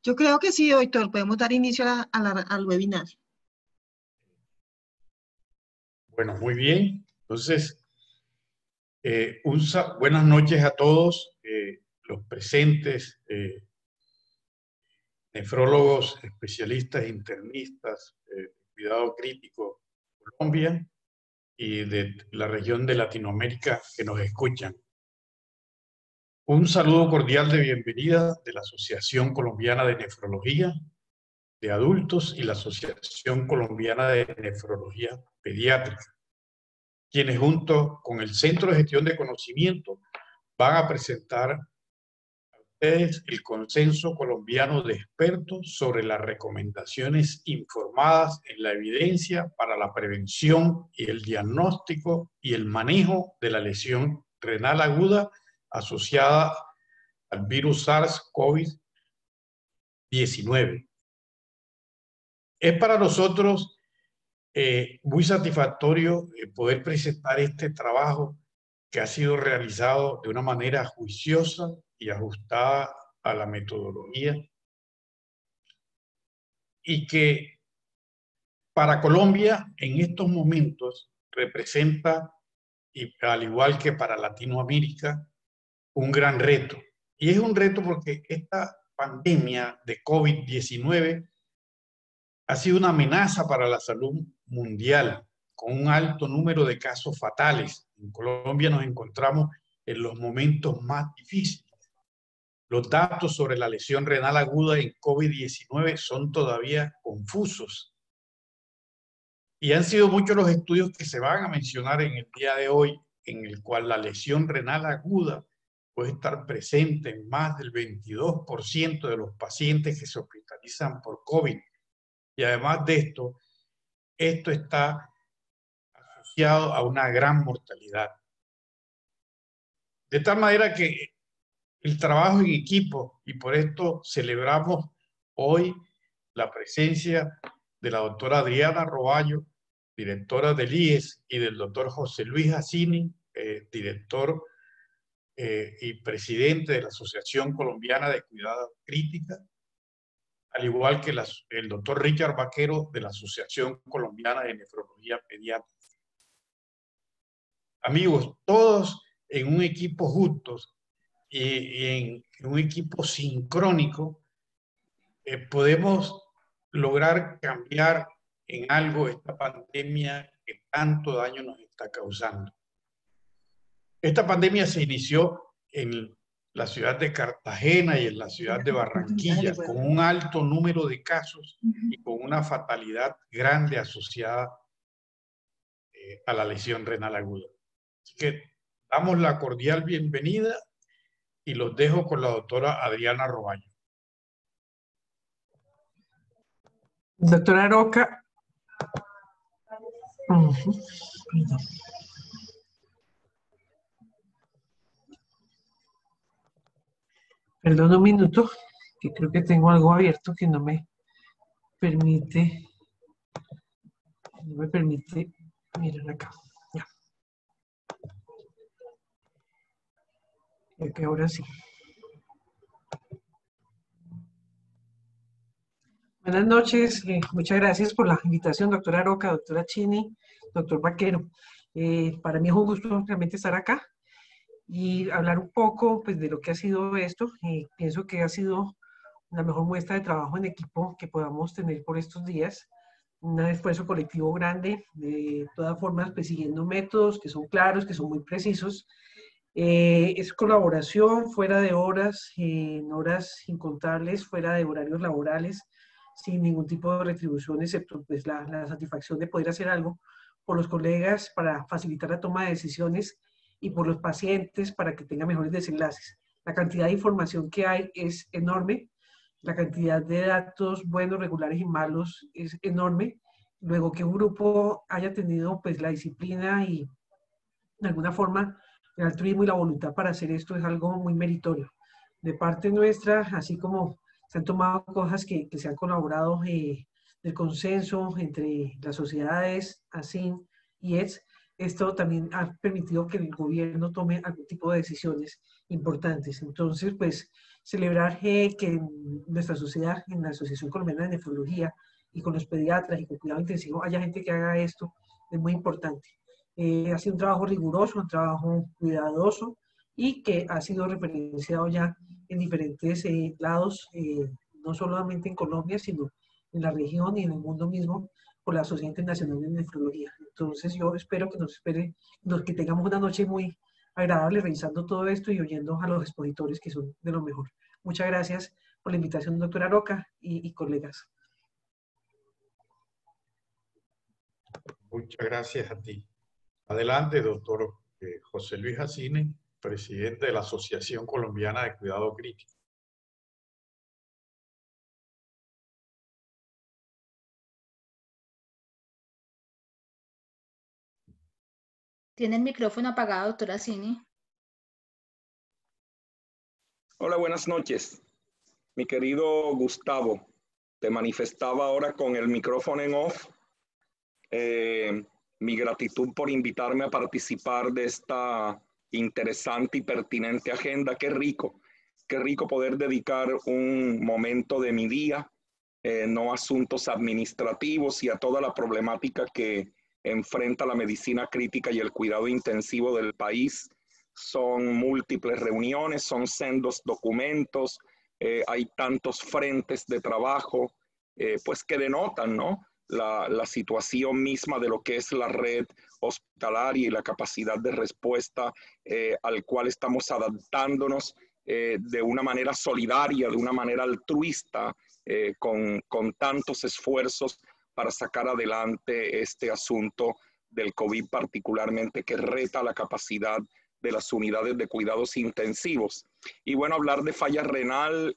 Yo creo que sí, doctor, podemos dar inicio al webinar. Bueno, muy bien. Entonces, buenas noches a todos los presentes, nefrólogos, especialistas, internistas, cuidado crítico de Colombia y de la región de Latinoamérica que nos escuchan. Un saludo cordial de bienvenida de la Asociación Colombiana de Nefrología de Adultos y la Asociación Colombiana de Nefrología Pediátrica, quienes junto con el Centro de Gestión de Conocimiento van a presentar a ustedes el Consenso Colombiano de Expertos sobre las recomendaciones informadas en la evidencia para la prevención y el diagnóstico y el manejo de la lesión renal aguda asociada al virus SARS-CoV-19. Es para nosotros muy satisfactorio poder presentar este trabajo que ha sido realizado de una manera juiciosa y ajustada a la metodología y que para Colombia en estos momentos representa, y al igual que para Latinoamérica, un gran reto. Y es un reto porque esta pandemia de COVID-19 ha sido una amenaza para la salud mundial, con un alto número de casos fatales. En Colombia nos encontramos en los momentos más difíciles. Los datos sobre la lesión renal aguda en COVID-19 son todavía confusos. Y han sido muchos los estudios que se van a mencionar en el día de hoy, en el cual la lesión renal aguda puede estar presente en más del 22% de los pacientes que se hospitalizan por COVID. Y además de esto está asociado a una gran mortalidad. De tal manera que el trabajo en equipo, y por esto celebramos hoy la presencia de la doctora Adriana Roballo, directora del IES, y del doctor José Luis Jacini, director y presidente de la Asociación Colombiana de Cuidado Crítica, al igual que el doctor Richard Vaquero de la Asociación Colombiana de Nefrología Pediátrica. Amigos, todos en un equipo juntos y en un equipo sincrónico, podemos lograr cambiar en algo esta pandemia que tanto daño nos está causando. Esta pandemia se inició en la ciudad de Cartagena y en la ciudad de Barranquilla, con un alto número de casos y con una fatalidad grande asociada a la lesión renal aguda. Así que damos la cordial bienvenida y los dejo con la doctora Adriana Roballo. Doctora Aroca. Perdón un minuto, que creo que tengo algo abierto que no me permite mirar acá. Ya. Creo que ahora sí. Buenas noches, muchas gracias por la invitación, doctora Aroca, doctora Chini, doctor Vaquero. Para mí es un gusto realmente estar acá y hablar un poco pues, de lo que ha sido esto. Pienso que ha sido la mejor muestra de trabajo en equipo que podamos tener por estos días. Un esfuerzo colectivo grande, de todas formas, pues, siguiendo métodos que son claros, que son muy precisos. Es colaboración fuera de horas, en horas incontables, fuera de horarios laborales, sin ningún tipo de retribución, excepto pues, la satisfacción de poder hacer algo por los colegas para facilitar la toma de decisiones y por los pacientes para que tengan mejores desenlaces. La cantidad de información que hay es enorme, la cantidad de datos buenos, regulares y malos es enorme. Luego que un grupo haya tenido pues, la disciplina y de alguna forma el altruismo y la voluntad para hacer esto es algo muy meritorio. De parte nuestra, así como se han tomado cosas que se han colaborado del consenso entre las sociedades, ASIN y ETS, esto también ha permitido que el gobierno tome algún tipo de decisiones importantes. Entonces, pues, celebrar que en nuestra sociedad, en la Asociación Colombiana de Nefrología y con los pediatras y con cuidado intensivo, haya gente que haga esto, es muy importante. Ha sido un trabajo riguroso, un trabajo cuidadoso y que ha sido referenciado ya en diferentes lados, no solamente en Colombia, sino en la región y en el mundo mismo, por la Sociedad Internacional de Nefrología. Entonces yo espero que que tengamos una noche muy agradable revisando todo esto y oyendo a los expositores que son de lo mejor. Muchas gracias por la invitación, doctora Roca y colegas. Muchas gracias a ti. Adelante, doctor José Luis Jacine, presidente de la Asociación Colombiana de Cuidado Crítico. Tiene el micrófono apagado, doctora Cini. Hola, buenas noches. Mi querido Gustavo, te manifestaba ahora con el micrófono en off mi gratitud por invitarme a participar de esta interesante y pertinente agenda. Qué rico poder dedicar un momento de mi día, no a asuntos administrativos y a toda la problemática que enfrenta la medicina crítica y el cuidado intensivo del país. Son múltiples reuniones, son sendos documentos, hay tantos frentes de trabajo, pues que denotan, ¿no?, la situación misma de lo que es la red hospitalaria y la capacidad de respuesta al cual estamos adaptándonos de una manera solidaria, de una manera altruista, con tantos esfuerzos para sacar adelante este asunto del COVID, particularmente que reta la capacidad de las unidades de cuidados intensivos. Y bueno, hablar de falla renal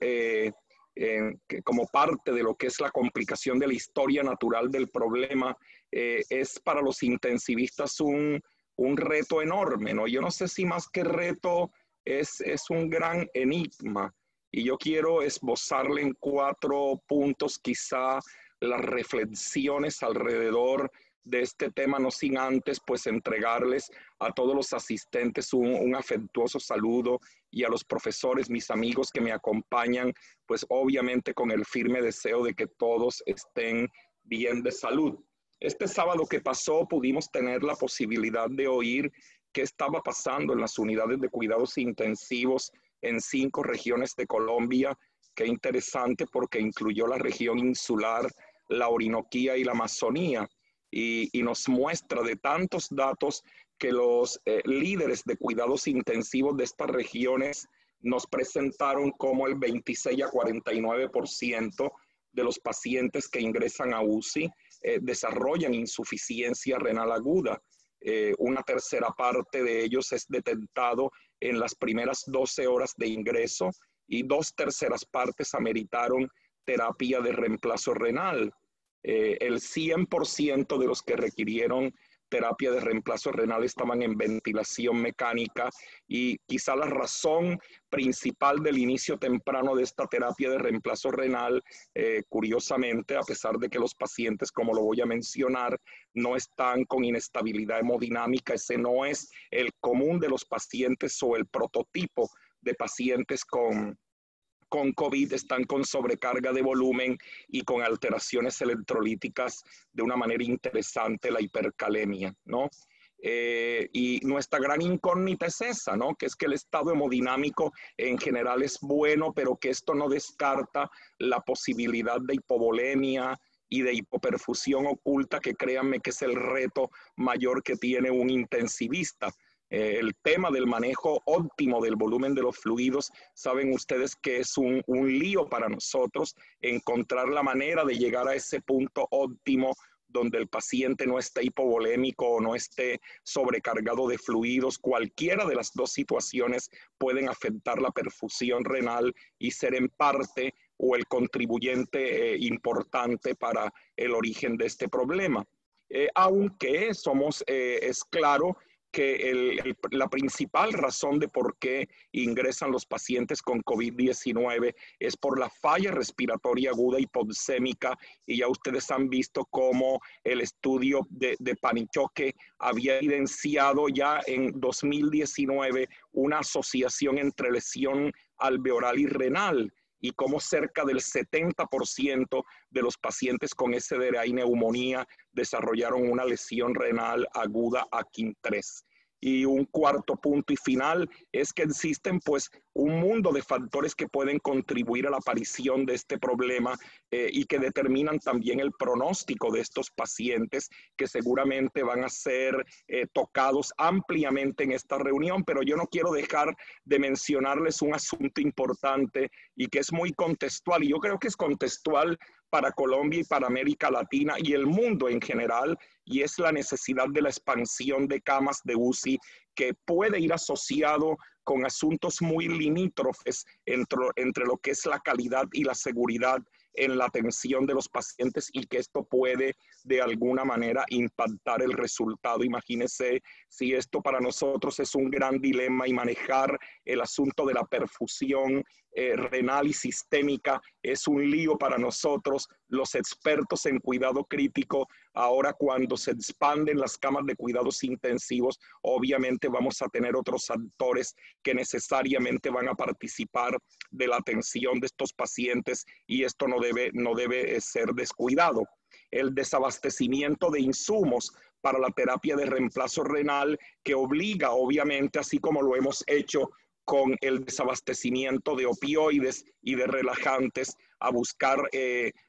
como parte de lo que es la complicación de la historia natural del problema, es para los intensivistas un reto enorme, ¿no? Yo no sé si más que reto es un gran enigma, y yo quiero esbozarle en 4 puntos quizá las reflexiones alrededor de este tema, no sin antes pues entregarles a todos los asistentes un afectuoso saludo, y a los profesores, mis amigos que me acompañan, pues obviamente con el firme deseo de que todos estén bien de salud. Este sábado que pasó pudimos tener la posibilidad de oír qué estaba pasando en las unidades de cuidados intensivos en 5 regiones de Colombia. Qué interesante, porque incluyó la región insular, la Orinoquía y la Amazonía, y nos muestra de tantos datos que los líderes de cuidados intensivos de estas regiones nos presentaron como el 26 a 49% de los pacientes que ingresan a UCI desarrollan insuficiencia renal aguda. Una tercera parte de ellos es detectado en las primeras 12 horas de ingreso, y 2/3 partes ameritaron terapia de reemplazo renal. El 100% de los que requirieron terapia de reemplazo renal estaban en ventilación mecánica, y quizá la razón principal del inicio temprano de esta terapia de reemplazo renal, curiosamente, a pesar de que los pacientes, como lo voy a mencionar, no están con inestabilidad hemodinámica, ese no es el común de los pacientes o el prototipo de pacientes con COVID, están con sobrecarga de volumen y con alteraciones electrolíticas de una manera interesante, la hipercalemia, ¿no? Y nuestra gran incógnita es esa, ¿no? Que es que el estado hemodinámico en general es bueno, pero que esto no descarta la posibilidad de hipovolemia y de hipoperfusión oculta, que créanme que es el reto mayor que tiene un intensivista. El tema del manejo óptimo del volumen de los fluidos, saben ustedes que es un lío para nosotros encontrar la manera de llegar a ese punto óptimo donde el paciente no esté hipovolémico o no esté sobrecargado de fluidos. Cualquiera de las dos situaciones pueden afectar la perfusión renal y ser en parte o el contribuyente importante para el origen de este problema. Aunque es claro que la principal razón de por qué ingresan los pacientes con COVID-19 es por la falla respiratoria aguda hipoxémica, y ya ustedes han visto cómo el estudio de Panichoque había evidenciado ya en 2019 una asociación entre lesión alveolar y renal, y cómo cerca del 70% de los pacientes con SDRA y neumonía desarrollaron una lesión renal aguda AKIN3. Y un cuarto punto y final es que existen pues un mundo de factores que pueden contribuir a la aparición de este problema y que determinan también el pronóstico de estos pacientes, que seguramente van a ser tocados ampliamente en esta reunión, pero yo no quiero dejar de mencionarles un asunto importante y que es muy contextual, y yo creo que es contextual para Colombia y para América Latina y el mundo en general, y es la necesidad de la expansión de camas de UCI, que puede ir asociado con asuntos muy limítrofes entre lo que es la calidad y la seguridad en la atención de los pacientes, y que esto puede de alguna manera impactar el resultado. Imagínense si esto para nosotros es un gran dilema, y manejar el asunto de la perfusión renal y sistémica es un lío para nosotros, los expertos en cuidado crítico. Ahora, cuando se expanden las camas de cuidados intensivos, obviamente vamos a tener otros actores que necesariamente van a participar de la atención de estos pacientes, y esto no debe ser descuidado. El desabastecimiento de insumos para la terapia de reemplazo renal, que obliga, obviamente, así como lo hemos hecho con el desabastecimiento de opioides y de relajantes, a buscar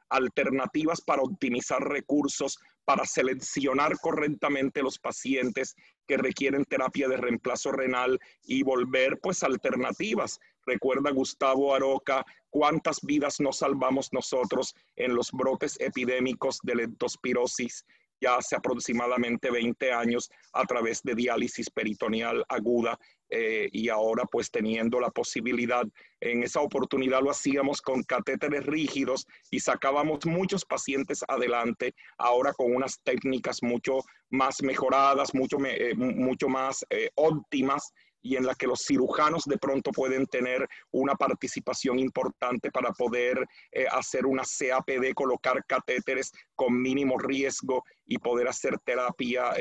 alternativas para optimizar recursos, para seleccionar correctamente los pacientes que requieren terapia de reemplazo renal y volver pues alternativas. Recuerda, Gustavo Aroca, cuántas vidas nos salvamos nosotros en los brotes epidémicos de leptospirosis ya hace aproximadamente 20 años a través de diálisis peritoneal aguda, y ahora pues teniendo la posibilidad, en esa oportunidad lo hacíamos con catéteres rígidos y sacábamos muchos pacientes adelante, ahora con unas técnicas mucho más mejoradas, mucho más óptimas, y en la que los cirujanos de pronto pueden tener una participación importante para poder hacer una CAPD, colocar catéteres con mínimo riesgo y poder hacer terapia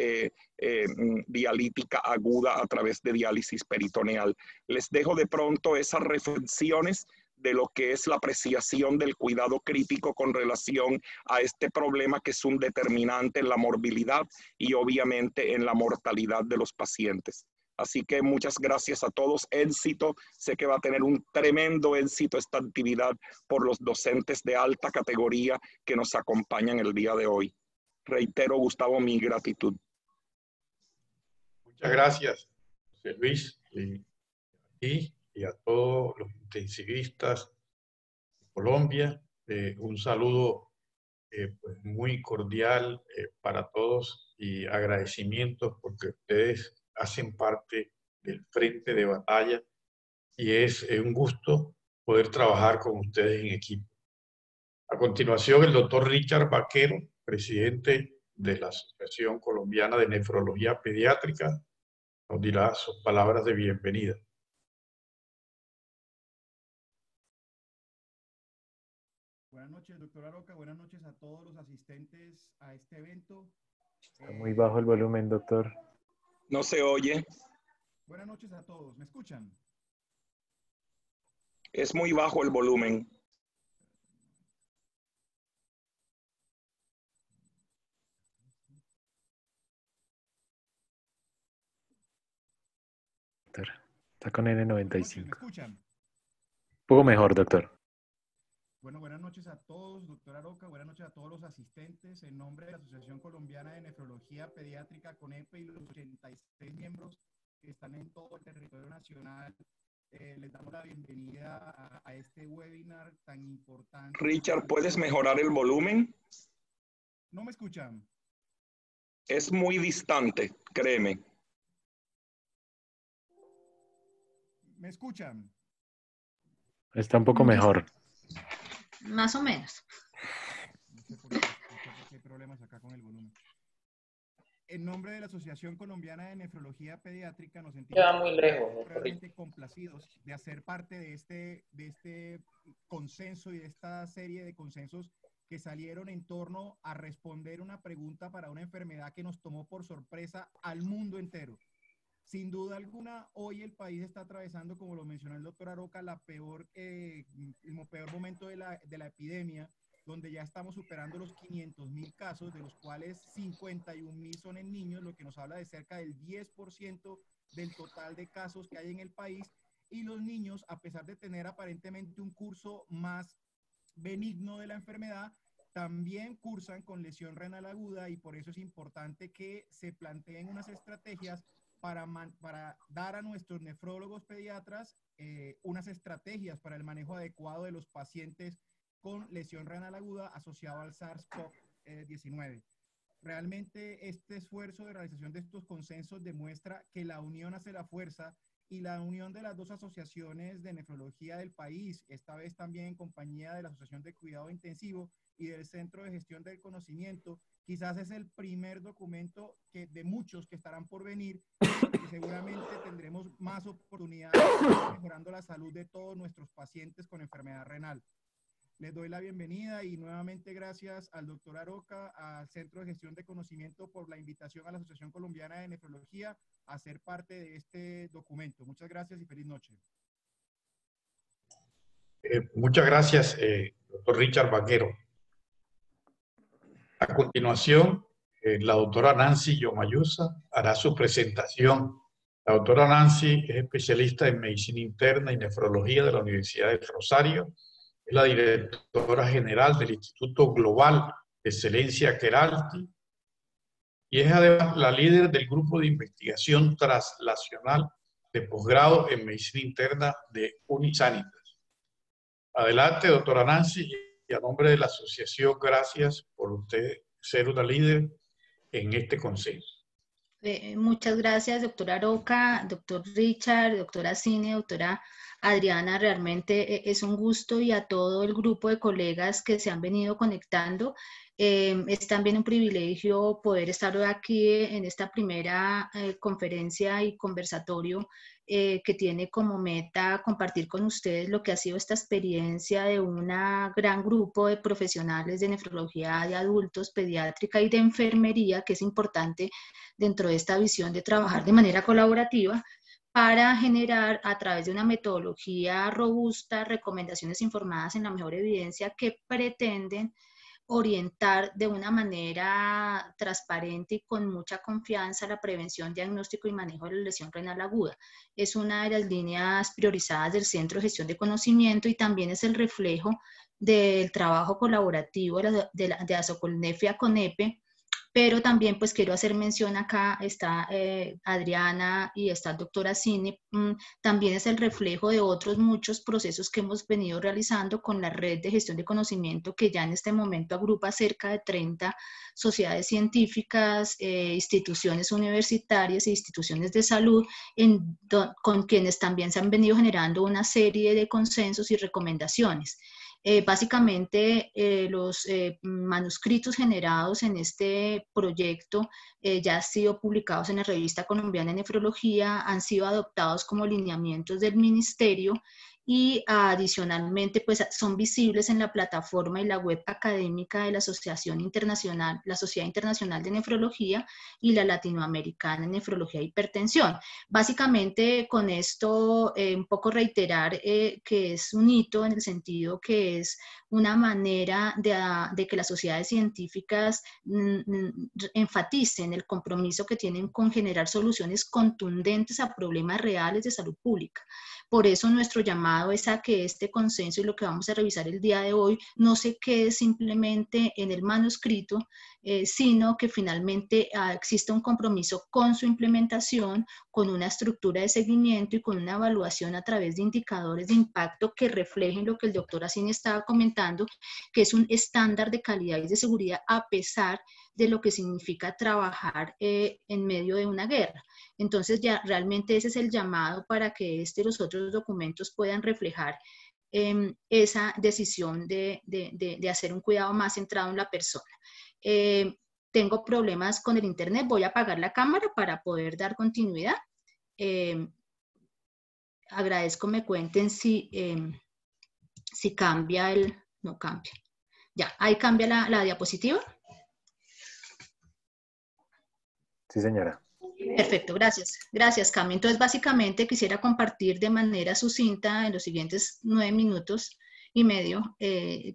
dialítica aguda a través de diálisis peritoneal. Les dejo de pronto esas reflexiones de lo que es la apreciación del cuidado crítico con relación a este problema, que es un determinante en la morbilidad y obviamente en la mortalidad de los pacientes. Así que muchas gracias a todos, éxito. Sé que va a tener un tremendo éxito esta actividad por los docentes de alta categoría que nos acompañan el día de hoy. Reitero, Gustavo, mi gratitud. Muchas gracias, José Luis, a ti y a todos los intensivistas de Colombia. Un saludo pues muy cordial para todos, y agradecimientos porque ustedes hacen parte del frente de batalla, y es un gusto poder trabajar con ustedes en equipo. A continuación, el doctor Richard Vaquero, presidente de la Asociación Colombiana de Nefrología Pediátrica, nos dirá sus palabras de bienvenida. Buenas noches, doctor Aroca. Buenas noches a todos los asistentes a este evento. Está muy bajo el volumen, doctor. No se oye. Buenas noches a todos. ¿Me escuchan? Es muy bajo el volumen. Doctor, está con N95. ¿Me escuchan? Un poco mejor, doctor. Bueno, buenas noches a todos, doctor Aroca. Buenas noches a todos los asistentes. En nombre de la Asociación Colombiana de Nefrología Pediátrica, CONEPE, y los 86 miembros que están en todo el territorio nacional, les damos la bienvenida a este webinar tan importante. Richard, ¿puedes mejorar el volumen? ¿No me escuchan? Es muy distante, créeme. ¿Me escuchan? Está un poco mejor. Más o menos. No sé por qué hay problemas acá con el volumen. en nombre de la Asociación Colombiana de Nefrología Pediátrica nos sentimos Queda muy lejos, realmente complacidos de hacer parte de este consenso y de esta serie de consensos que salieron en torno a responder una pregunta para una enfermedad que nos tomó por sorpresa al mundo entero. Sin duda alguna, hoy el país está atravesando, como lo mencionó el doctor Aroca, el peor momento de la epidemia, donde ya estamos superando los 500.000 casos, de los cuales 51.000 son en niños, lo que nos habla de cerca del 10% del total de casos que hay en el país. Y los niños, a pesar de tener aparentemente un curso más benigno de la enfermedad, también cursan con lesión renal aguda, y por eso es importante que se planteen unas estrategias para dar a nuestros nefrólogos pediatras unas estrategias para el manejo adecuado de los pacientes con lesión renal aguda asociado al SARS-CoV-19. Realmente este esfuerzo de realización de estos consensos demuestra que la unión hace la fuerza, y la unión de las dos asociaciones de nefrología del país, esta vez también en compañía de la Asociación de Cuidado Intensivo y del Centro de Gestión del Conocimiento, quizás es el primer documento de muchos que estarán por venir, y seguramente tendremos más oportunidades mejorando la salud de todos nuestros pacientes con enfermedad renal. Les doy la bienvenida y nuevamente gracias al doctor Aroca, al Centro de Gestión de Conocimiento, por la invitación a la Asociación Colombiana de Nefrología a ser parte de este documento. Muchas gracias y feliz noche. Muchas gracias, doctor Richard Vaquero. A continuación, la doctora Nancy Yomayusa hará su presentación. La doctora Nancy es especialista en medicina interna y nefrología de la Universidad del Rosario. Es la directora general del Instituto Global de Excelencia Keralty y es además la líder del grupo de investigación translacional de posgrado en medicina interna de Unisanitas. Adelante, doctora Nancy, y a nombre de la asociación, gracias por usted ser una líder en este consenso. Muchas gracias, doctora Aroca, doctor Richard, doctora Cine, doctora Adriana. Realmente es un gusto, y a todo el grupo de colegas que se han venido conectando. Es también un privilegio poder estar hoy aquí en esta primera conferencia y conversatorio que tiene como meta compartir con ustedes lo que ha sido esta experiencia de un gran grupo de profesionales de nefrología de adultos, pediátrica y de enfermería, que es importante dentro de esta visión de trabajar de manera colaborativa para generar, a través de una metodología robusta, recomendaciones informadas en la mejor evidencia que pretenden orientar de una manera transparente y con mucha confianza la prevención, diagnóstico y manejo de la lesión renal aguda. Es una de las líneas priorizadas del Centro de Gestión de Conocimiento, y también es el reflejo del trabajo colaborativo de Asocolnefia con EPE. Pero también pues quiero hacer mención, acá está Adriana y está el doctora Cine, también es el reflejo de otros muchos procesos que hemos venido realizando con la red de gestión de conocimiento, que ya en este momento agrupa cerca de 30 sociedades científicas, instituciones universitarias e instituciones de salud, con quienes también se han venido generando una serie de consensos y recomendaciones. Básicamente los manuscritos generados en este proyecto ya han sido publicados en la Revista Colombiana de Nefrología, han sido adoptados como lineamientos del ministerio, y adicionalmente pues son visibles en la plataforma y la web académica de la Asociación Internacional, la Sociedad Internacional de Nefrología y la Latinoamericana en Nefrología e Hipertensión. Básicamente con esto un poco reiterar que es un hito en el sentido que es una manera de que las sociedades científicas enfaticen el compromiso que tienen con generar soluciones contundentes a problemas reales de salud pública. Por eso nuestro llamado es a que este consenso y lo que vamos a revisar el día de hoy no se quede simplemente en el manuscrito, sino que finalmente exista un compromiso con su implementación, con una estructura de seguimiento y con una evaluación a través de indicadores de impacto que reflejen lo que el doctor Acini estaba comentando, que es un estándar de calidad y de seguridad a pesar de lo que significa trabajar en medio de una guerra. Entonces ya realmente ese es el llamado para que este y los otros documentos puedan reflejar esa decisión de hacer un cuidado más centrado en la persona. tengo problemas con el internet, voy a apagar la cámara para poder dar continuidad. Agradezco me cuenten si cambia no cambia. Ya, ahí cambia la diapositiva. Sí, señora. Perfecto, gracias. Gracias, Cami. Entonces, básicamente quisiera compartir de manera sucinta en los siguientes 9 minutos y medio,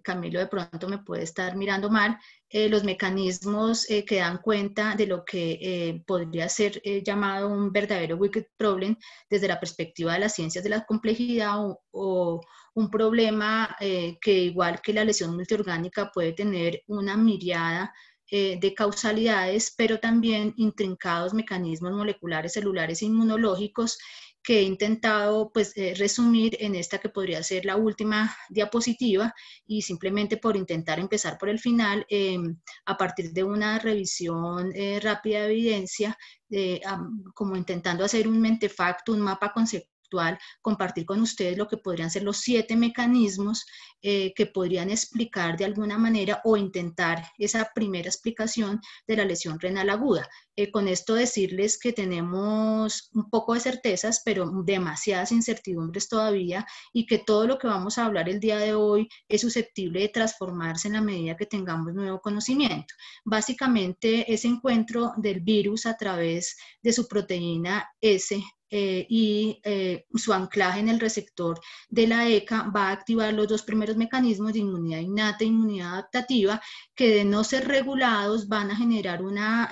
Camilo de pronto me puede estar mirando mal, los mecanismos que dan cuenta de lo que podría ser llamado un verdadero wicked problem desde la perspectiva de las ciencias de la complejidad o un problema que igual que la lesión multiorgánica puede tener una miriada de causalidades, pero también intrincados mecanismos moleculares, celulares e inmunológicos que he intentado pues, resumir en esta que podría ser la última diapositiva y simplemente por intentar empezar por el final, a partir de una revisión rápida de evidencia, como intentando hacer un mentefacto, un mapa conceptual, compartir con ustedes lo que podrían ser los 7 mecanismos que podrían explicar de alguna manera o intentar esa primera explicación de la lesión renal aguda. Con esto decirles que tenemos un poco de certezas, pero demasiadas incertidumbres todavía y que todo lo que vamos a hablar el día de hoy es susceptible de transformarse en la medida que tengamos nuevo conocimiento. Básicamente, ese encuentro del virus a través de su proteína S y su anclaje en el receptor de la ECA va a activar los 2 primeros mecanismos de inmunidad innata e inmunidad adaptativa que de no ser regulados van a generar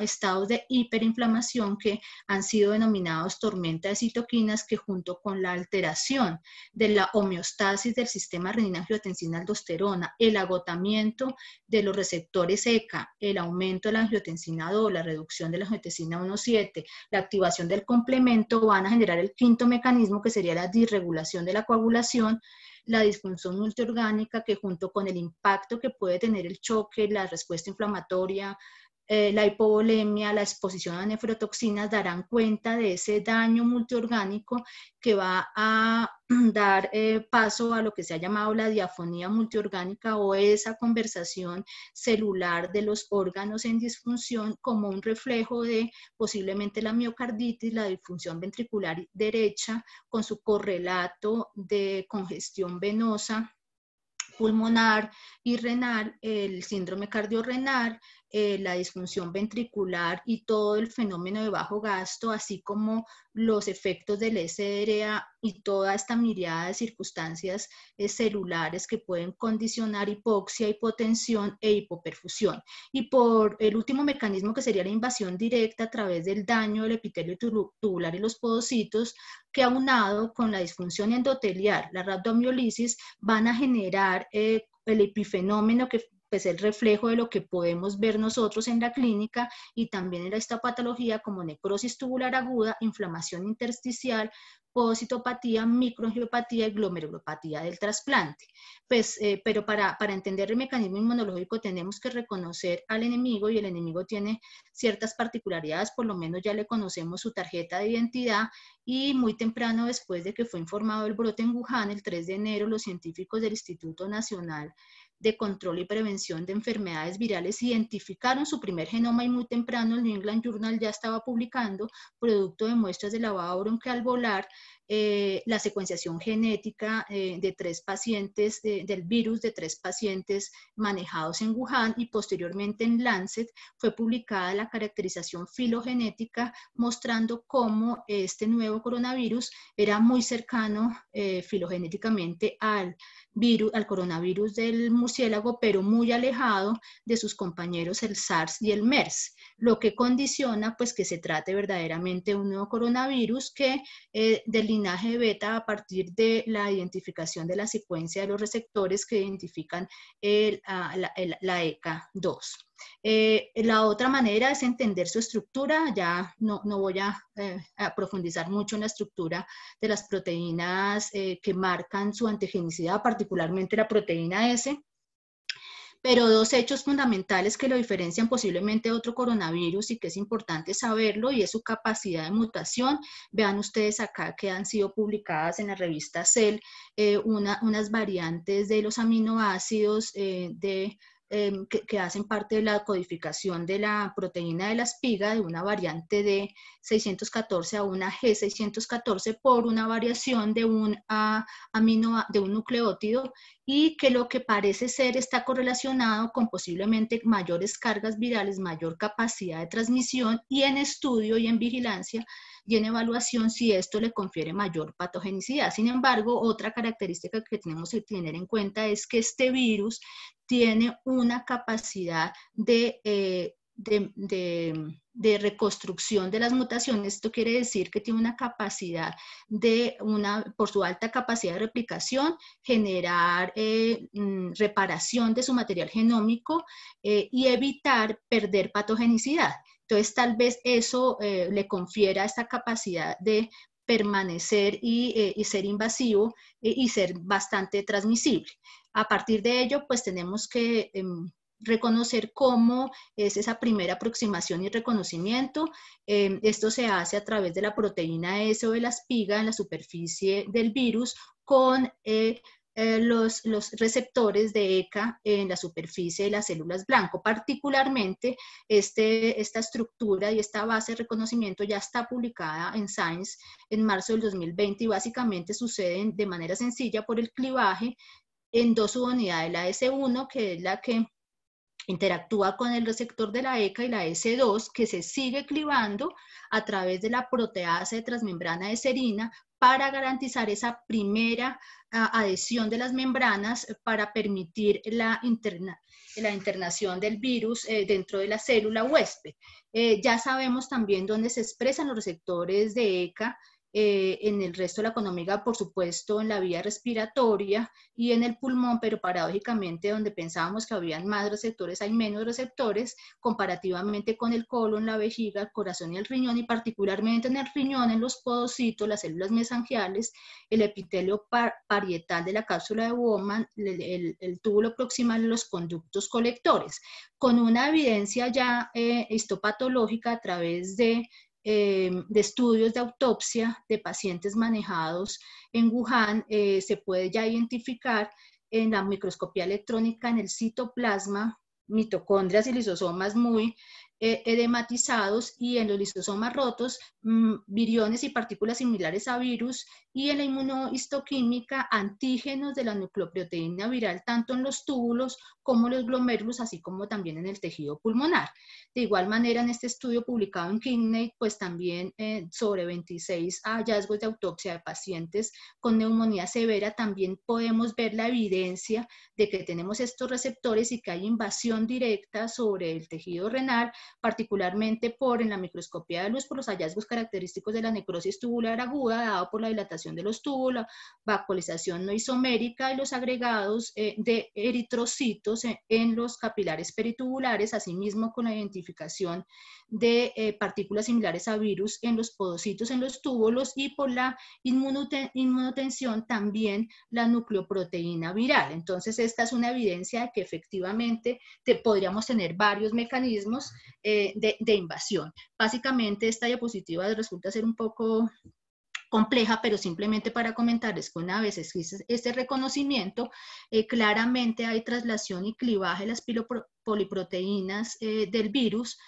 estados de hiperinflamación que han sido denominados tormenta de citoquinas que junto con la alteración de la homeostasis del sistema renina-angiotensina-aldosterona, el agotamiento de los receptores ECA, el aumento de la angiotensina 2, la reducción de la angiotensina 1,7, la activación del complemento van a generar el 5º mecanismo que sería la disregulación de la coagulación, la disfunción multiorgánica que junto con el impacto que puede tener el choque, la respuesta inflamatoria, la hipovolemia, la exposición a nefrotoxinas darán cuenta de ese daño multiorgánico que va a dar paso a lo que se ha llamado la diafonía multiorgánica o esa conversación celular de los órganos en disfunción como un reflejo de posiblemente la miocarditis, la disfunción ventricular derecha con su correlato de congestión venosa pulmonar y renal, el síndrome cardiorrenal, la disfunción ventricular y todo el fenómeno de bajo gasto, así como los efectos del SDRA y toda esta mirada de circunstancias celulares que pueden condicionar hipoxia, hipotensión e hipoperfusión. Y por el último mecanismo que sería la invasión directa a través del daño del epitelio tubular y los podocitos, que aunado con la disfunción endotelial, la rhabdomiolisis, van a generar el epifenómeno que pues el reflejo de lo que podemos ver nosotros en la clínica y también en la histopatología como necrosis tubular aguda, inflamación intersticial, podocitopatía, microangiopatía y glomerulopatía del trasplante. Pues, pero para entender el mecanismo inmunológico tenemos que reconocer al enemigo y el enemigo tiene ciertas particularidades, por lo menos ya le conocemos su tarjeta de identidad y muy temprano después de que fue informado el brote en Wuhan, el 3 de enero, los científicos del Instituto Nacional de Control y Prevención de Enfermedades Virales identificaron su primer genoma y muy temprano el New England Journal ya estaba publicando, producto de muestras de lavado broncoalveolar, la secuenciación genética de 3 pacientes, del virus de 3 pacientes manejados en Wuhan y posteriormente en Lancet fue publicada la caracterización filogenética mostrando cómo este nuevo coronavirus era muy cercano filogenéticamente al coronavirus del murciélago, pero muy alejado de sus compañeros el SARS y el MERS, lo que condiciona pues que se trate verdaderamente de un nuevo coronavirus que del linaje beta a partir de la identificación de la secuencia de los receptores que identifican la ECA2. La otra manera es entender su estructura, ya no voy a profundizar mucho en la estructura de las proteínas que marcan su antigenicidad, particularmente la proteína S, pero 2 hechos fundamentales que lo diferencian posiblemente de otro coronavirus y que es importante saberlo y es su capacidad de mutación. Vean ustedes acá que han sido publicadas en la revista Cell unas variantes de los aminoácidos de que hacen parte de la codificación de la proteína de la espiga, de una variante de 614 a una G614 por una variación de un nucleótido, y que lo que parece ser está correlacionado con posiblemente mayores cargas virales, mayor capacidad de transmisión, y en estudio y en vigilancia y en evaluación si esto le confiere mayor patogenicidad. Sin embargo, otra característica que tenemos que tener en cuenta es que este virus tiene una capacidad de reconstrucción de las mutaciones. Esto quiere decir que tiene una capacidad por su alta capacidad de replicación, generar reparación de su material genómico y evitar perder patogenicidad. Entonces, tal vez eso le confiera esta capacidad de permanecer y ser invasivo y ser bastante transmisible. A partir de ello, pues tenemos que reconocer cómo es esa primera aproximación y reconocimiento. Esto se hace a través de la proteína S o de la espiga en la superficie del virus con los receptores de ECA en la superficie de las células blanco. Particularmente, esta estructura y esta base de reconocimiento ya está publicada en Science en marzo del 2020 y básicamente suceden de manera sencilla por el clivaje en dos subunidades, la S1, que es la que interactúa con el receptor de la ECA, y la S2, que se sigue clivando a través de la proteasa de transmembrana de serina para garantizar esa primera adhesión de las membranas para permitir la internación del virus dentro de la célula huésped. Ya sabemos también dónde se expresan los receptores de ECA, en el resto de la economía, por supuesto, en la vía respiratoria y en el pulmón, pero paradójicamente donde pensábamos que habían más receptores, hay menos receptores, comparativamente con el colon, la vejiga, el corazón y el riñón, y particularmente en el riñón, en los podocitos, las células mesangiales, el epitelio parietal de la cápsula de Bowman, el túbulo proximal y los conductos colectores, con una evidencia ya histopatológica a través de estudios de autopsia de pacientes manejados en Wuhan. Se puede ya identificar en la microscopía electrónica en el citoplasma mitocondrias y lisosomas muy edematizados, y en los lisosomas rotos viriones y partículas similares a virus, y en la inmunohistoquímica antígenos de la nucleoproteína viral tanto en los túbulos como los glomérulos, así como también en el tejido pulmonar. De igual manera, en este estudio publicado en Kidney, pues también sobre 26 hallazgos de autopsia de pacientes con neumonía severa, también podemos ver la evidencia de que tenemos estos receptores y que hay invasión directa sobre el tejido renal, particularmente en la microscopía de luz, por los hallazgos característicos de la necrosis tubular aguda, dado por la dilatación de los túbulos, vacuolización no isomérica y los agregados de eritrocitos en los capilares peritubulares, asimismo con la identificación de partículas similares a virus en los podocitos, en los túbulos, y por la inmunotensión también la nucleoproteína viral. Entonces, esta es una evidencia de que efectivamente podríamos tener varios mecanismos de invasión. Básicamente, esta diapositiva resulta ser un poco compleja, pero simplemente para comentarles que una vez existe este reconocimiento, claramente hay traslación y clivaje de las poliproteínas del virus,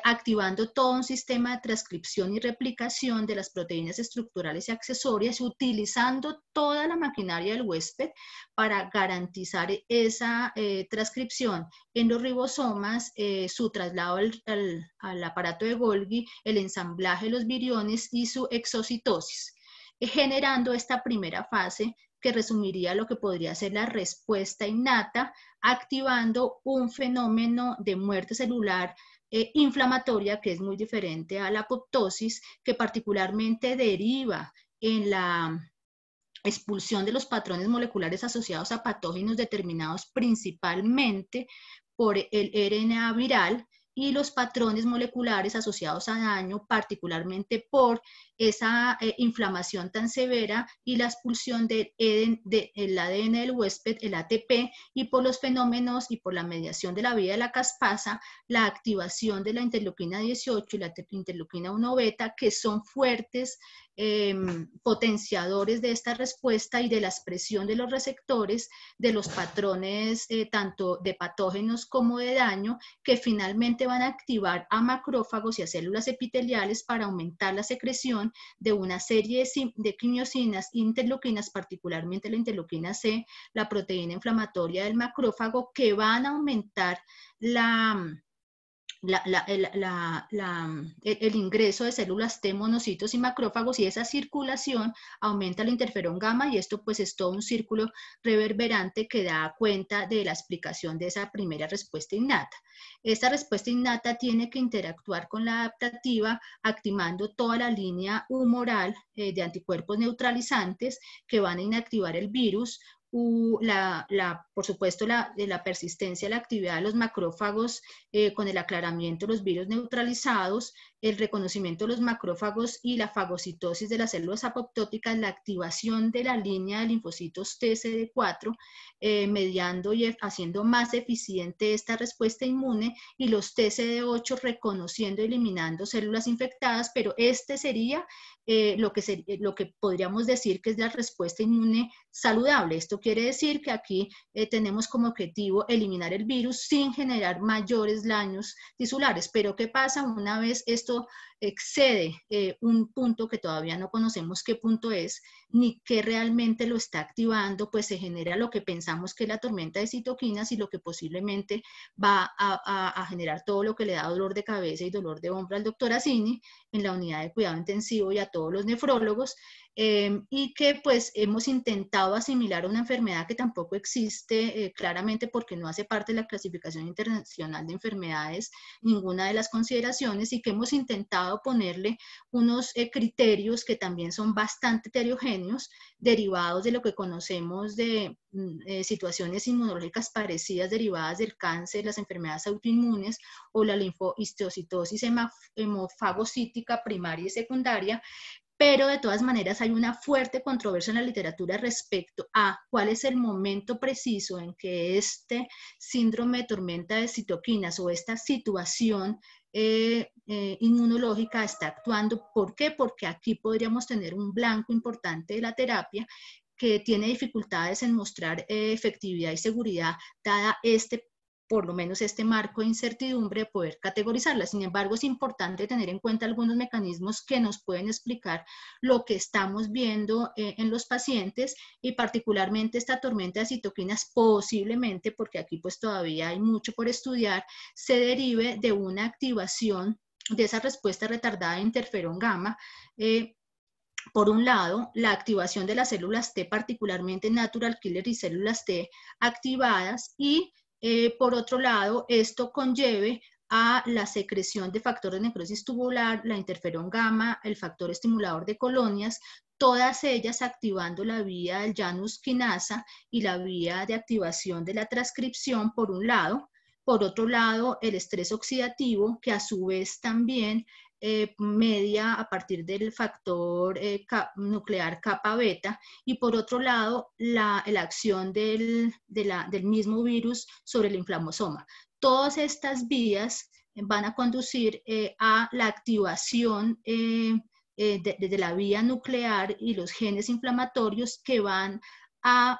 activando todo un sistema de transcripción y replicación de las proteínas estructurales y accesorias, utilizando toda la maquinaria del huésped para garantizar esa transcripción en los ribosomas, su traslado al aparato de Golgi, el ensamblaje de los viriones y su exocitosis, generando esta primera fase que resumiría lo que podría ser la respuesta innata, activando un fenómeno de muerte celular inflamatoria que es muy diferente a la apoptosis, que particularmente deriva en la expulsión de los patrones moleculares asociados a patógenos determinados principalmente por el RNA viral, y los patrones moleculares asociados a daño, particularmente por esa inflamación tan severa y la expulsión del ADN del huésped, el ATP, y por los fenómenos y por la mediación de la vía de la caspasa, la activación de la interleuquina 18 y la interleuquina 1 beta, que son fuertes potenciadores de esta respuesta y de la expresión de los receptores de los patrones tanto de patógenos como de daño, que finalmente van a activar a macrófagos y a células epiteliales para aumentar la secreción de una serie de quimiosinas, interleuquinas, particularmente la interleuquina C, la proteína inflamatoria del macrófago, que van a aumentar el ingreso de células T, monocitos y macrófagos, y esa circulación aumenta el interferón gamma, y esto pues es todo un círculo reverberante que da cuenta de la explicación de esa primera respuesta innata. Esta respuesta innata tiene que interactuar con la adaptativa, activando toda la línea humoral de anticuerpos neutralizantes que van a inactivar el virus, por supuesto la persistencia, la actividad de los macrófagos con el aclaramiento de los virus neutralizados, el reconocimiento de los macrófagos y la fagocitosis de las células apoptóticas, la activación de la línea de linfocitos TCD4, mediando y haciendo más eficiente esta respuesta inmune, y los TCD8 reconociendo y eliminando células infectadas, pero este sería lo que podríamos decir que es la respuesta inmune saludable. Esto quiere decir que aquí tenemos como objetivo eliminar el virus sin generar mayores daños tisulares. Pero ¿qué pasa una vez esto excede un punto que todavía no conocemos qué punto es, ni qué realmente lo está activando? Pues se genera lo que pensamos que es la tormenta de citoquinas, y lo que posiblemente va a generar todo lo que le da dolor de cabeza y dolor de hombro al doctor Assini en la unidad de cuidado intensivo y a todos los nefrólogos, y que pues hemos intentado asimilar a una enfermedad que tampoco existe claramente, porque no hace parte de la clasificación internacional de enfermedades ninguna de las consideraciones, y que hemos intentado ponerle unos criterios que también son bastante heterogéneos, derivados de lo que conocemos de situaciones inmunológicas parecidas derivadas del cáncer, las enfermedades autoinmunes o la linfohistiocytosis hemofagocítica primaria y secundaria. Pero de todas maneras hay una fuerte controversia en la literatura respecto a cuál es el momento preciso en que este síndrome de tormenta de citoquinas o esta situación inmunológica está actuando. ¿Por qué? Porque aquí podríamos tener un blanco importante de la terapia que tiene dificultades en mostrar efectividad y seguridad, dada por lo menos este marco de incertidumbre, de poder categorizarla. Sin embargo, es importante tener en cuenta algunos mecanismos que nos pueden explicar lo que estamos viendo en los pacientes, y particularmente esta tormenta de citoquinas posiblemente, porque aquí pues todavía hay mucho por estudiar, se derive de una activación de esa respuesta retardada de interferón gamma. Por un lado, la activación de las células T, particularmente natural killer y células T activadas, y por otro lado, esto conlleve a la secreción de factor de necrosis tubular, la interferón gamma, el factor estimulador de colonias, todas ellas activando la vía del Janus quinasa y la vía de activación de la transcripción por un lado. Por otro lado, el estrés oxidativo, que a su vez también media a partir del factor nuclear kappa beta, y por otro lado la acción del mismo virus sobre el inflamosoma. Todas estas vías van a conducir a la activación de la vía nuclear y los genes inflamatorios que van a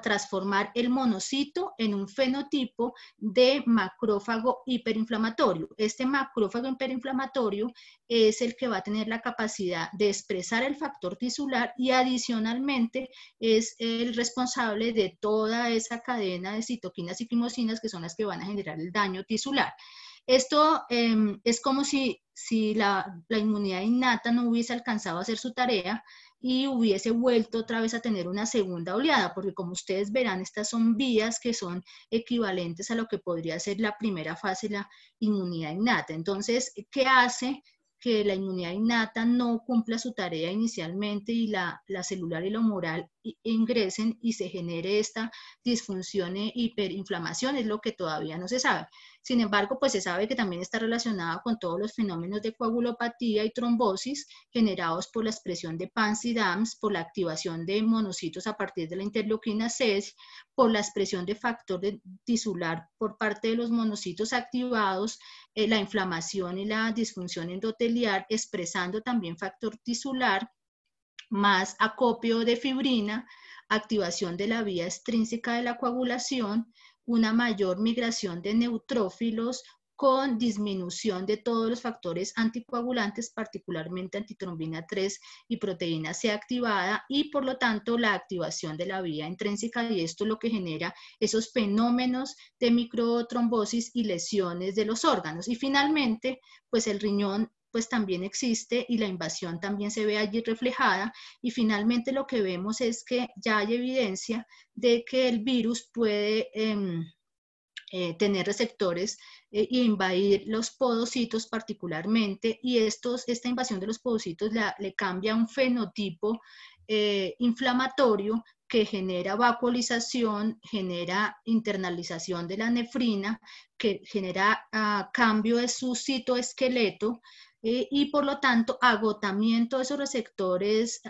transformar el monocito en un fenotipo de macrófago hiperinflamatorio. Este macrófago hiperinflamatorio es el que va a tener la capacidad de expresar el factor tisular, y adicionalmente es el responsable de toda esa cadena de citoquinas y quimosinas que son las que van a generar el daño tisular. Esto es como si la inmunidad innata no hubiese alcanzado a hacer su tarea y hubiese vuelto otra vez a tener una segunda oleada, porque como ustedes verán, estas son vías que son equivalentes a lo que podría ser la primera fase de la inmunidad innata. Entonces, ¿qué hace que la inmunidad innata no cumpla su tarea inicialmente y la celular y la humoral ingresen y se genere esta disfunción e hiperinflamación, es lo que todavía no se sabe. Sin embargo, pues se sabe que también está relacionada con todos los fenómenos de coagulopatía y trombosis generados por la expresión de PANS y DAMS, por la activación de monocitos a partir de la interleuquina 6, por la expresión de factor tisular por parte de los monocitos activados, la inflamación y la disfunción endotelial, expresando también factor tisular, más acopio de fibrina, activación de la vía extrínseca de la coagulación, una mayor migración de neutrófilos con disminución de todos los factores anticoagulantes, particularmente antitrombina 3 y proteína C activada, y por lo tanto la activación de la vía intrínseca, y esto es lo que genera esos fenómenos de microtrombosis y lesiones de los órganos. Y finalmente, pues el riñón pues también existe y la invasión también se ve allí reflejada, y finalmente lo que vemos es que ya hay evidencia de que el virus puede tener receptores e invadir los podocitos particularmente, y esta invasión de los podocitos le cambia un fenotipo inflamatorio que genera vacuolización, genera internalización de la nefrina, que genera cambio de su citoesqueleto, y por lo tanto agotamiento de esos receptores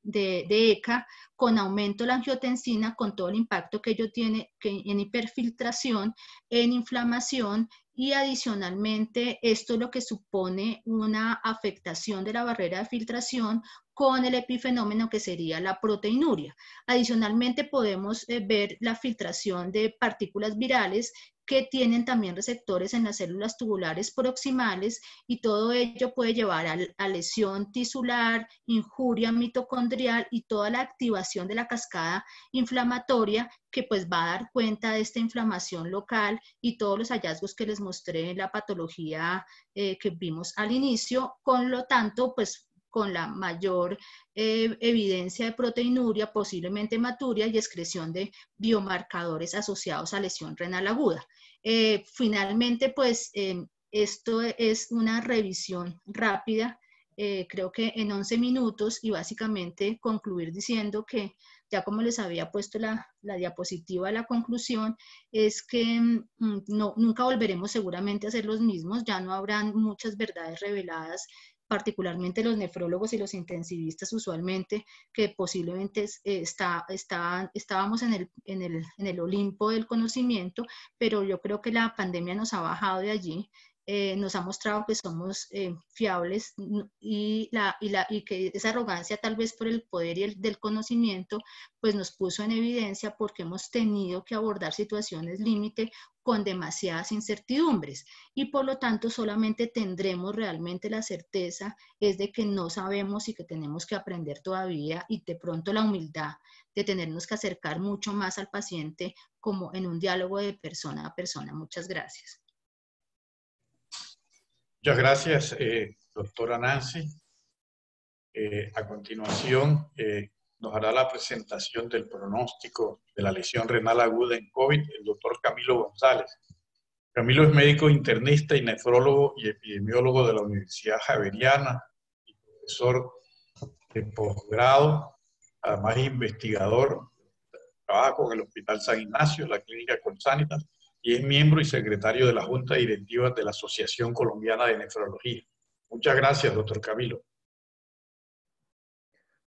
de ECA, con aumento de la angiotensina, con todo el impacto que ello tiene en hiperfiltración, en inflamación, y adicionalmente esto es lo que supone una afectación de la barrera de filtración con el epifenómeno que sería la proteinuria. Adicionalmente podemos ver la filtración de partículas virales que tienen también receptores en las células tubulares proximales, y todo ello puede llevar a lesión tisular, injuria mitocondrial y toda la activación de la cascada inflamatoria, que pues va a dar cuenta de esta inflamación local y todos los hallazgos que les mostré en la patología que vimos al inicio. Con lo tanto, pues con la mayor evidencia de proteinuria, posiblemente hematuria, y excreción de biomarcadores asociados a lesión renal aguda. Finalmente, pues esto es una revisión rápida, creo que en 11 minutos, y básicamente concluir diciendo que, ya como les había puesto la diapositiva de la conclusión, es que nunca volveremos seguramente a ser los mismos, ya no habrán muchas verdades reveladas, particularmente los nefrólogos y los intensivistas usualmente, que posiblemente estábamos en el Olimpo del conocimiento, pero yo creo que la pandemia nos ha bajado de allí, nos ha mostrado que somos fiables, y que esa arrogancia, tal vez por el poder y del conocimiento, pues nos puso en evidencia, porque hemos tenido que abordar situaciones límite con demasiadas incertidumbres, y por lo tanto solamente tendremos realmente la certeza es de que no sabemos y que tenemos que aprender todavía, y de pronto la humildad de tenernos que acercar mucho más al paciente, como en un diálogo de persona a persona. Muchas gracias. Muchas gracias, doctora Nancy. A continuación, nos hará la presentación del pronóstico de la lesión renal aguda en COVID el doctor Camilo González. Camilo es médico internista y nefrólogo y epidemiólogo de la Universidad Javeriana y profesor de posgrado, además investigador. Trabaja con el Hospital San Ignacio, la Clínica Colsanitas, y es miembro y secretario de la Junta Directiva de la Asociación Colombiana de Nefrología. Muchas gracias, doctor Camilo.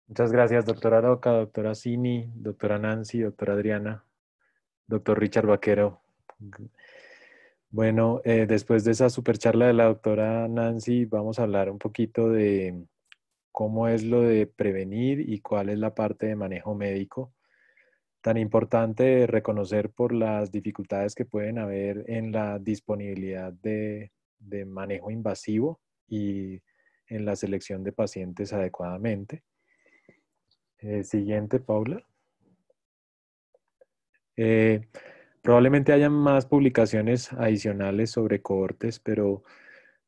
Muchas gracias, doctora Aroca, doctora Cini, doctora Nancy, doctora Adriana, doctor Richard Vaquero. Bueno, después de esa super charla de la doctora Nancy, vamos a hablar un poquito de cómo es lo de prevenir y cuál es la parte de manejo médico. Tan importante reconocer por las dificultades que pueden haber en la disponibilidad de manejo invasivo y en la selección de pacientes adecuadamente. Siguiente, Paula. Probablemente hayan más publicaciones adicionales sobre cohortes, pero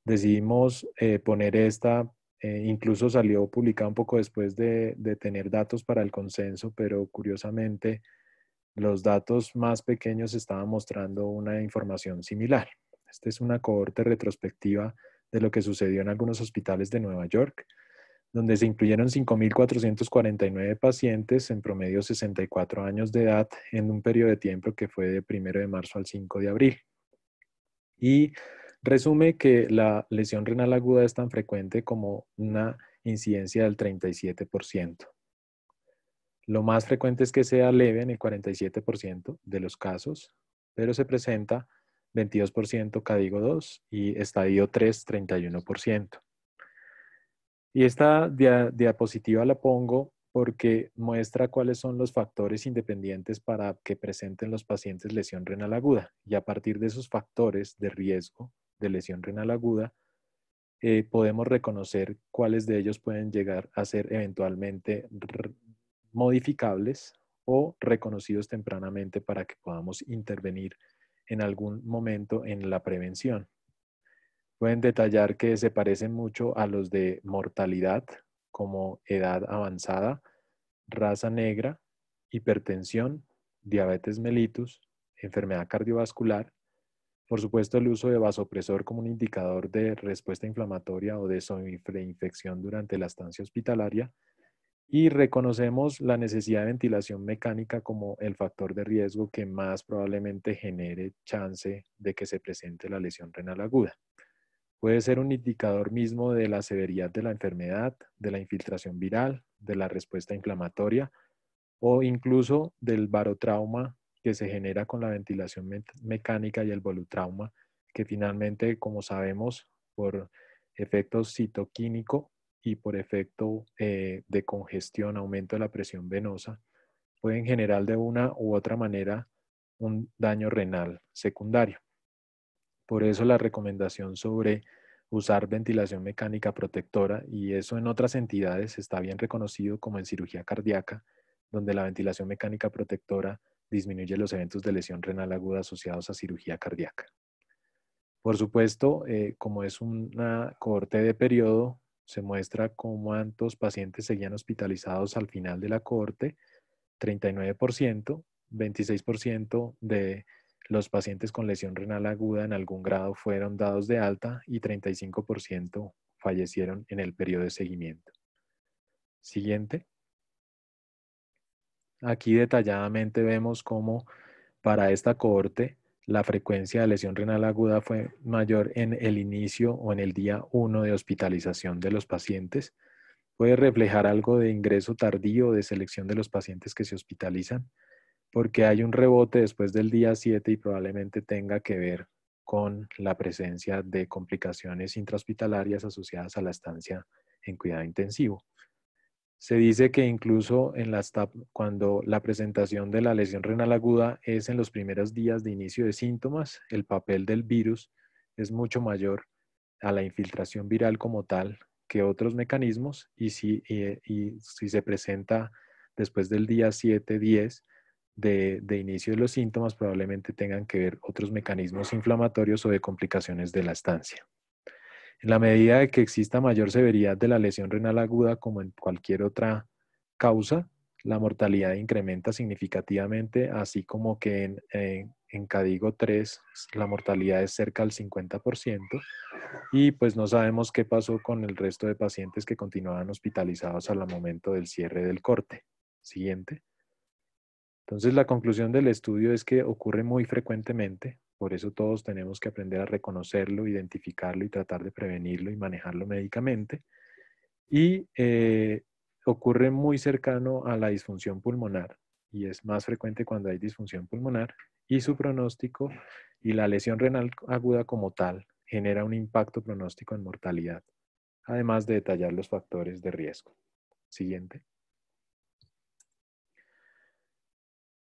decidimos poner esta. Incluso salió publicada un poco después de tener datos para el consenso, pero curiosamente los datos más pequeños estaban mostrando una información similar. Esta es una cohorte retrospectiva de lo que sucedió en algunos hospitales de Nueva York, donde se incluyeron 5.449 pacientes, en promedio 64 años de edad, en un periodo de tiempo que fue de 1 de marzo al 5 de abril. Y resume que la lesión renal aguda es tan frecuente como una incidencia del 37%. Lo más frecuente es que sea leve en el 47% de los casos, pero se presenta 22% CADIGO 2 y estadio 3, 31%. Y esta diapositiva la pongo porque muestra cuáles son los factores independientes para que presenten los pacientes lesión renal aguda. Y a partir de esos factores de riesgo de lesión renal aguda, podemos reconocer cuáles de ellos pueden llegar a ser eventualmente modificables o reconocidos tempranamente para que podamos intervenir en algún momento en la prevención. Pueden detallar que se parecen mucho a los de mortalidad, como edad avanzada, raza negra, hipertensión, diabetes mellitus, enfermedad cardiovascular, por supuesto el uso de vasopresor como un indicador de respuesta inflamatoria o de sobreinfección durante la estancia hospitalaria, y reconocemos la necesidad de ventilación mecánica como el factor de riesgo que más probablemente genere chance de que se presente la lesión renal aguda. Puede ser un indicador mismo de la severidad de la enfermedad, de la infiltración viral, de la respuesta inflamatoria o incluso del barotrauma que se genera con la ventilación mecánica y el volutrauma, que finalmente, como sabemos, por efecto citoquímico y por efecto de congestión, aumento de la presión venosa, pueden generar de una u otra manera un daño renal secundario. Por eso la recomendación sobre usar ventilación mecánica protectora, y eso en otras entidades está bien reconocido como en cirugía cardíaca, donde la ventilación mecánica protectora disminuye los eventos de lesión renal aguda asociados a cirugía cardíaca. Por supuesto, como es una cohorte de periodo, se muestra cuántos pacientes seguían hospitalizados al final de la cohorte: 39%, 26% de los pacientes con lesión renal aguda en algún grado fueron dados de alta y 35% fallecieron en el periodo de seguimiento. Siguiente. Aquí detalladamente vemos cómo para esta cohorte la frecuencia de lesión renal aguda fue mayor en el inicio o en el día 1 de hospitalización de los pacientes. Puede reflejar algo de ingreso tardío, de selección de los pacientes que se hospitalizan, porque hay un rebote después del día 7 y probablemente tenga que ver con la presencia de complicaciones intrahospitalarias asociadas a la estancia en cuidado intensivo. Se dice que incluso cuando la presentación de la lesión renal aguda es en los primeros días de inicio de síntomas, el papel del virus es mucho mayor a la infiltración viral como tal que otros mecanismos, y si se presenta después del día 7-10 de inicio de los síntomas, probablemente tengan que ver otros mecanismos inflamatorios o de complicaciones de la estancia. En la medida de que exista mayor severidad de la lesión renal aguda, como en cualquier otra causa, la mortalidad incrementa significativamente, así como que en CADIGO 3 la mortalidad es cerca al 50%, y pues no sabemos qué pasó con el resto de pacientes que continuaban hospitalizados al momento del cierre del corte. Siguiente. Entonces la conclusión del estudio es que ocurre muy frecuentemente, por eso todos tenemos que aprender a reconocerlo, identificarlo y tratar de prevenirlo y manejarlo médicamente. Y ocurre muy cercano a la disfunción pulmonar, y es más frecuente cuando hay disfunción pulmonar, y su pronóstico y la lesión renal aguda como tal genera un impacto pronóstico en mortalidad, además de detallar los factores de riesgo. Siguiente.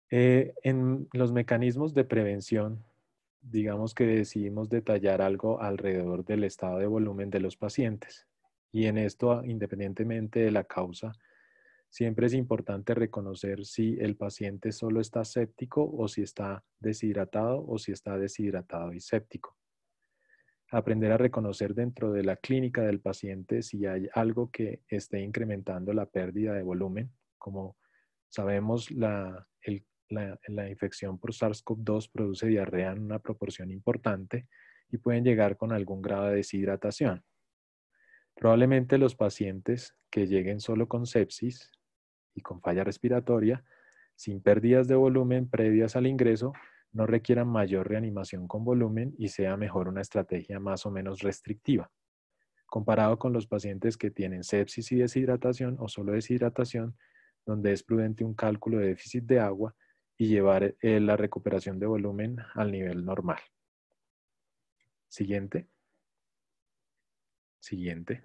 En los mecanismos de prevención, digamos que decidimos detallar algo alrededor del estado de volumen de los pacientes. Y en esto, independientemente de la causa, siempre es importante reconocer si el paciente solo está séptico o si está deshidratado o si está deshidratado y séptico. Aprender a reconocer dentro de la clínica del paciente si hay algo que esté incrementando la pérdida de volumen. Como sabemos, la infección por SARS-CoV-2 produce diarrea en una proporción importante, y pueden llegar con algún grado de deshidratación. Probablemente los pacientes que lleguen solo con sepsis y con falla respiratoria, sin pérdidas de volumen previas al ingreso, no requieran mayor reanimación con volumen y sea mejor una estrategia más o menos restrictiva, comparado con los pacientes que tienen sepsis y deshidratación o solo deshidratación, donde es prudente un cálculo de déficit de agua y llevar la recuperación de volumen al nivel normal. Siguiente. Siguiente.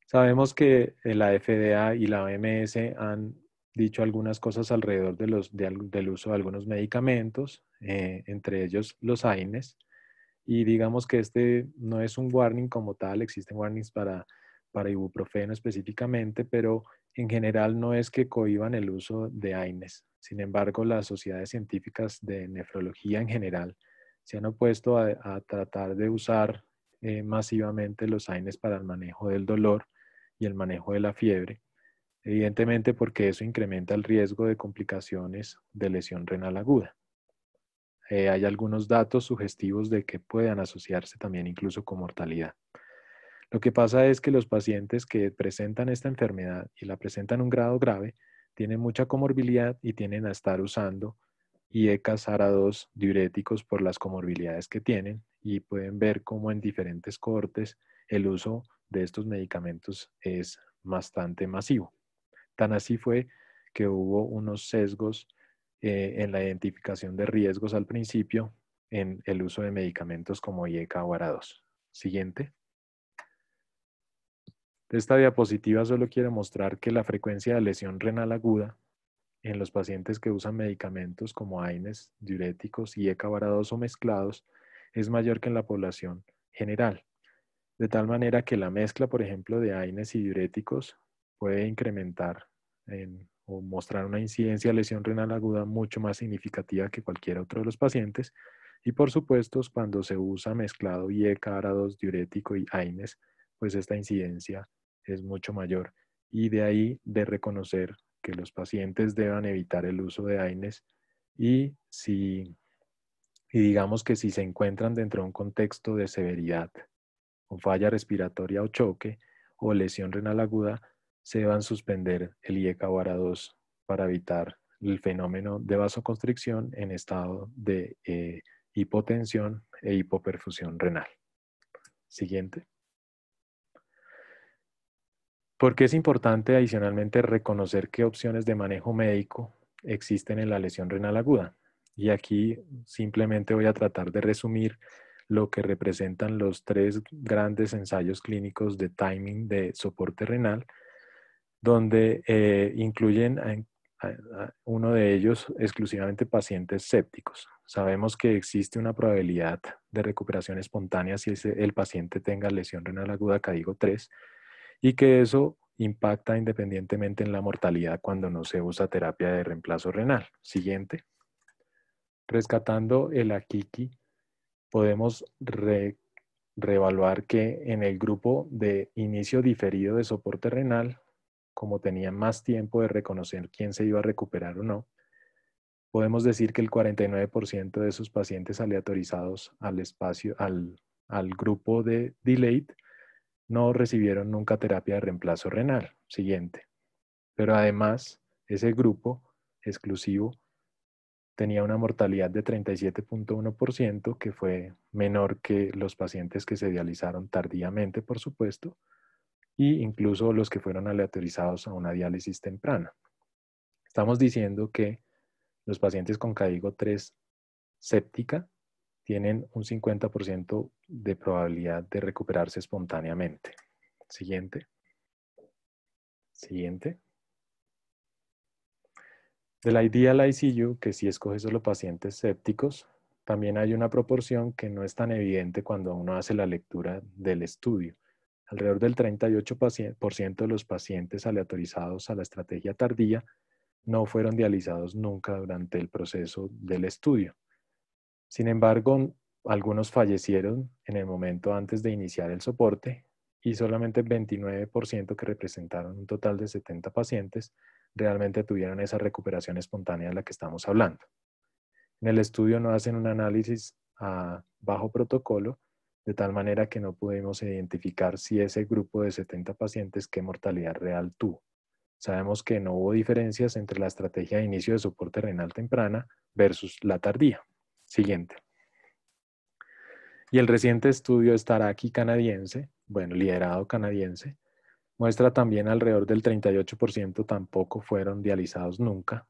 Sabemos que la FDA y la OMS han dicho algunas cosas alrededor del uso de algunos medicamentos, entre ellos los AINES, y digamos que este no es un warning como tal, existen warnings para ibuprofeno específicamente, pero en general no es que cohíban el uso de AINES. Sin embargo, las sociedades científicas de nefrología en general se han opuesto a tratar de usar masivamente los AINES para el manejo del dolor y el manejo de la fiebre, evidentemente porque eso incrementa el riesgo de complicaciones de lesión renal aguda. Hay algunos datos sugestivos de que puedan asociarse también incluso con mortalidad. Lo que pasa es que los pacientes que presentan esta enfermedad y la presentan en un grado grave tienen mucha comorbilidad y tienden a estar usando IECAs ARA2 diuréticos por las comorbilidades que tienen, y pueden ver cómo en diferentes cohortes el uso de estos medicamentos es bastante masivo. Tan así fue que hubo unos sesgos en la identificación de riesgos al principio en el uso de medicamentos como IECA o ARA2. Siguiente. Esta diapositiva solo quiere mostrar que la frecuencia de lesión renal aguda en los pacientes que usan medicamentos como AINES, diuréticos y IECA o ARA2 o mezclados es mayor que en la población general. De tal manera que la mezcla, por ejemplo, de AINES y diuréticos puede incrementar o mostrar una incidencia de lesión renal aguda mucho más significativa que cualquier otro de los pacientes. Y por supuesto, cuando se usa mezclado IECA, ARA2, diurético y AINES, pues esta incidencia es mucho mayor. Y de ahí de reconocer que los pacientes deban evitar el uso de AINES y digamos que si se encuentran dentro de un contexto de severidad, con falla respiratoria o choque o lesión renal aguda, se deban suspender el IECA o ARA2 para evitar el fenómeno de vasoconstricción en estado de hipotensión e hipoperfusión renal. Siguiente. Porque es importante adicionalmente reconocer qué opciones de manejo médico existen en la lesión renal aguda. Y aquí simplemente voy a tratar de resumir lo que representan los 3 grandes ensayos clínicos de timing de soporte renal, donde incluyen uno de ellos exclusivamente pacientes sépticos. Sabemos que existe una probabilidad de recuperación espontánea si el paciente tenga lesión renal aguda CADIGO 3, y que eso impacta independientemente en la mortalidad cuando no se usa terapia de reemplazo renal. Siguiente. Rescatando el AKIKI, podemos reevaluar que en el grupo de inicio diferido de soporte renal, como tenían más tiempo de reconocer quién se iba a recuperar o no, podemos decir que el 49% de esos pacientes aleatorizados al grupo de delayed no recibieron nunca terapia de reemplazo renal. Siguiente. Pero además, ese grupo exclusivo tenía una mortalidad de 37.1%, que fue menor que los pacientes que se dializaron tardíamente, por supuesto, e incluso los que fueron aleatorizados a una diálisis temprana. Estamos diciendo que los pacientes con CADIGO 3 séptica tienen un 50% de probabilidad de recuperarse espontáneamente. Siguiente. Siguiente. De la ideal ICU, que si escoge solo pacientes sépticos, también hay una proporción que no es tan evidente cuando uno hace la lectura del estudio. Alrededor del 38% de los pacientes aleatorizados a la estrategia tardía no fueron dializados nunca durante el proceso del estudio. Sin embargo, algunos fallecieron en el momento antes de iniciar el soporte y solamente 29%, que representaron un total de 70 pacientes, realmente tuvieron esa recuperación espontánea de la que estamos hablando. En el estudio no hacen un análisis a bajo protocolo, de tal manera que no pudimos identificar si ese grupo de 70 pacientes qué mortalidad real tuvo. Sabemos que no hubo diferencias entre la estrategia de inicio de soporte renal temprana versus la tardía. Siguiente. Y el reciente estudio Staraki canadiense, bueno, liderado canadiense, muestra también alrededor del 38% tampoco fueron dializados nunca.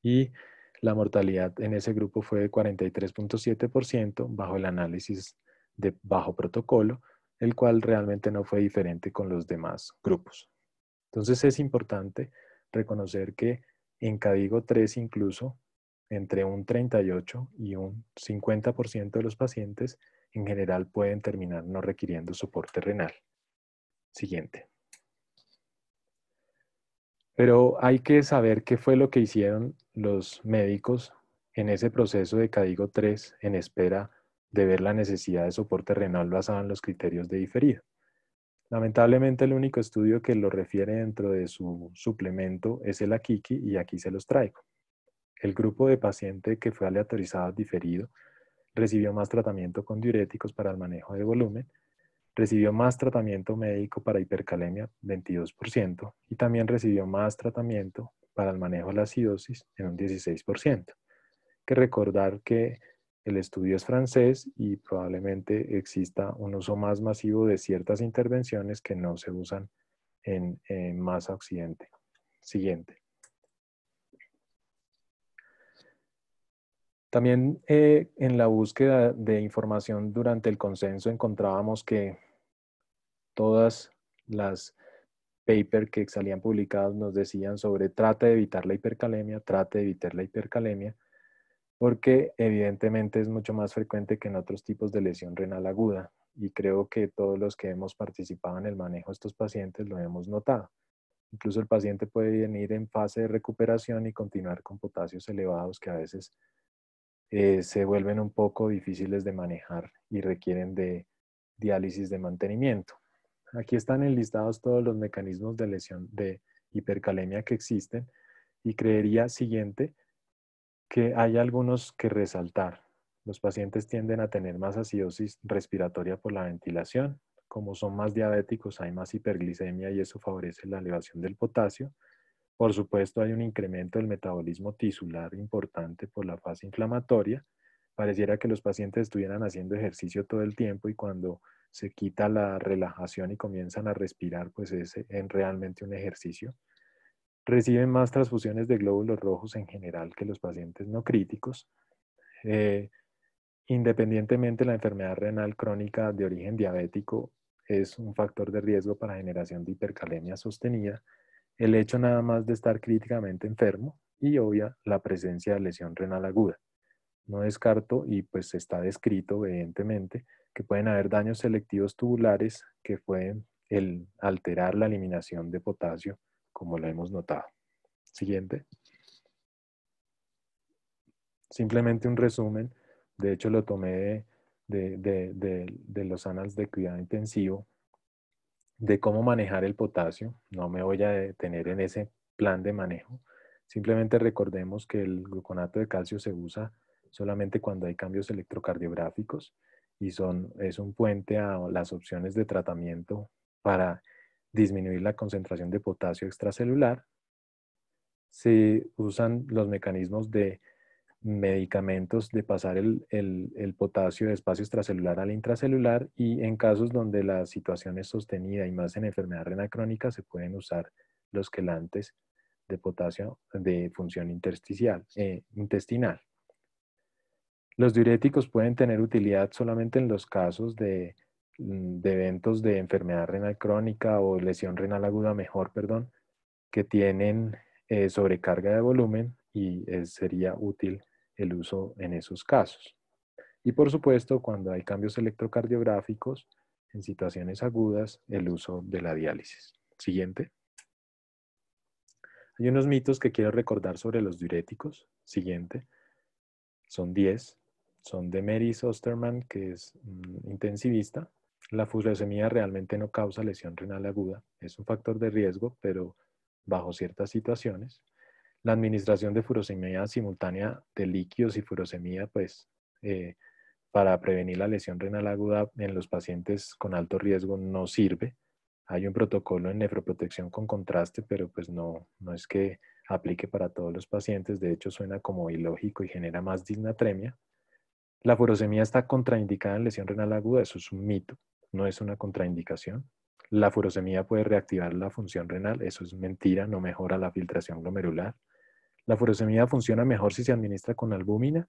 Y la mortalidad en ese grupo fue de 43.7% bajo el análisis de bajo protocolo, el cual realmente no fue diferente con los demás grupos. Entonces es importante reconocer que en CADIGO 3 incluso entre un 38 y un 50% de los pacientes en general pueden terminar no requiriendo soporte renal. Siguiente. Pero hay que saber qué fue lo que hicieron los médicos en ese proceso de CADIGO 3 en espera de ver la necesidad de soporte renal basado en los criterios de diferido. Lamentablemente el único estudio que lo refiere dentro de su suplemento es el AKIKI y aquí se los traigo. El grupo de paciente que fue aleatorizado diferido recibió más tratamiento con diuréticos para el manejo de volumen, recibió más tratamiento médico para hipercalemia, 22%, y también recibió más tratamiento para el manejo de la acidosis en un 16%. Hay que recordar que el estudio es francés y probablemente exista un uso más masivo de ciertas intervenciones que no se usan en masa occidente. Siguiente. También en la búsqueda de información durante el consenso encontrábamos que todas las papers que salían publicados nos decían sobre trata de evitar la hipercalemia, porque evidentemente es mucho más frecuente que en otros tipos de lesión renal aguda y creo que todos los que hemos participado en el manejo de estos pacientes lo hemos notado. Incluso el paciente puede venir en fase de recuperación y continuar con potasios elevados que a veces se vuelven un poco difíciles de manejar y requieren de diálisis de mantenimiento. Aquí están enlistados todos los mecanismos de lesión de hipercalemia que existen y creería siguiente que hay algunos que resaltar. Los pacientes tienden a tener más acidosis respiratoria por la ventilación. Como son más diabéticos, hay más hiperglicemia y eso favorece la elevación del potasio. Por supuesto, hay un incremento del metabolismo tisular importante por la fase inflamatoria. Pareciera que los pacientes estuvieran haciendo ejercicio todo el tiempo y cuando se quita la relajación y comienzan a respirar, pues es realmente un ejercicio. Reciben más transfusiones de glóbulos rojos en general que los pacientes no críticos. Independientemente, la enfermedad renal crónica de origen diabético es un factor de riesgo para generación de hipercalemia sostenida. El hecho nada más de estar críticamente enfermo y obvia la presencia de lesión renal aguda. No descarto y pues está descrito evidentemente que pueden haber daños selectivos tubulares que pueden alterar la eliminación de potasio como lo hemos notado. Siguiente. Simplemente un resumen, de hecho lo tomé de los annals de cuidado intensivo, de cómo manejar el potasio. No me voy a detener en ese plan de manejo. Simplemente recordemos que el gluconato de calcio se usa solamente cuando hay cambios electrocardiográficos y es un puente a las opciones de tratamiento para disminuir la concentración de potasio extracelular. Se usan los mecanismos de medicamentos de pasar el potasio de espacio extracelular al intracelular y en casos donde la situación es sostenida y más en enfermedad renal crónica se pueden usar los quelantes de potasio de función intestinal. Los diuréticos pueden tener utilidad solamente en los casos de eventos de enfermedad renal crónica o lesión renal aguda, que tienen sobrecarga de volumen y sería útil el uso en esos casos. Y por supuesto, cuando hay cambios electrocardiográficos en situaciones agudas, el uso de la diálisis. Siguiente. Hay unos mitos que quiero recordar sobre los diuréticos. Siguiente. Son 10. Son de Mary Osterman, que es intensivista. La furosemida realmente no causa lesión renal aguda. Es un factor de riesgo, pero bajo ciertas situaciones. La administración de furosemida simultánea de líquidos y furosemida, pues, para prevenir la lesión renal aguda en los pacientes con alto riesgo no sirve. Hay un protocolo en nefroprotección con contraste, pero pues no es que aplique para todos los pacientes. De hecho, suena como ilógico y genera más disnatremia. La furosemía está contraindicada en lesión renal aguda. Eso es un mito, no es una contraindicación. La furosemía puede reactivar la función renal. Eso es mentira, no mejora la filtración glomerular. La furosemía funciona mejor si se administra con albúmina.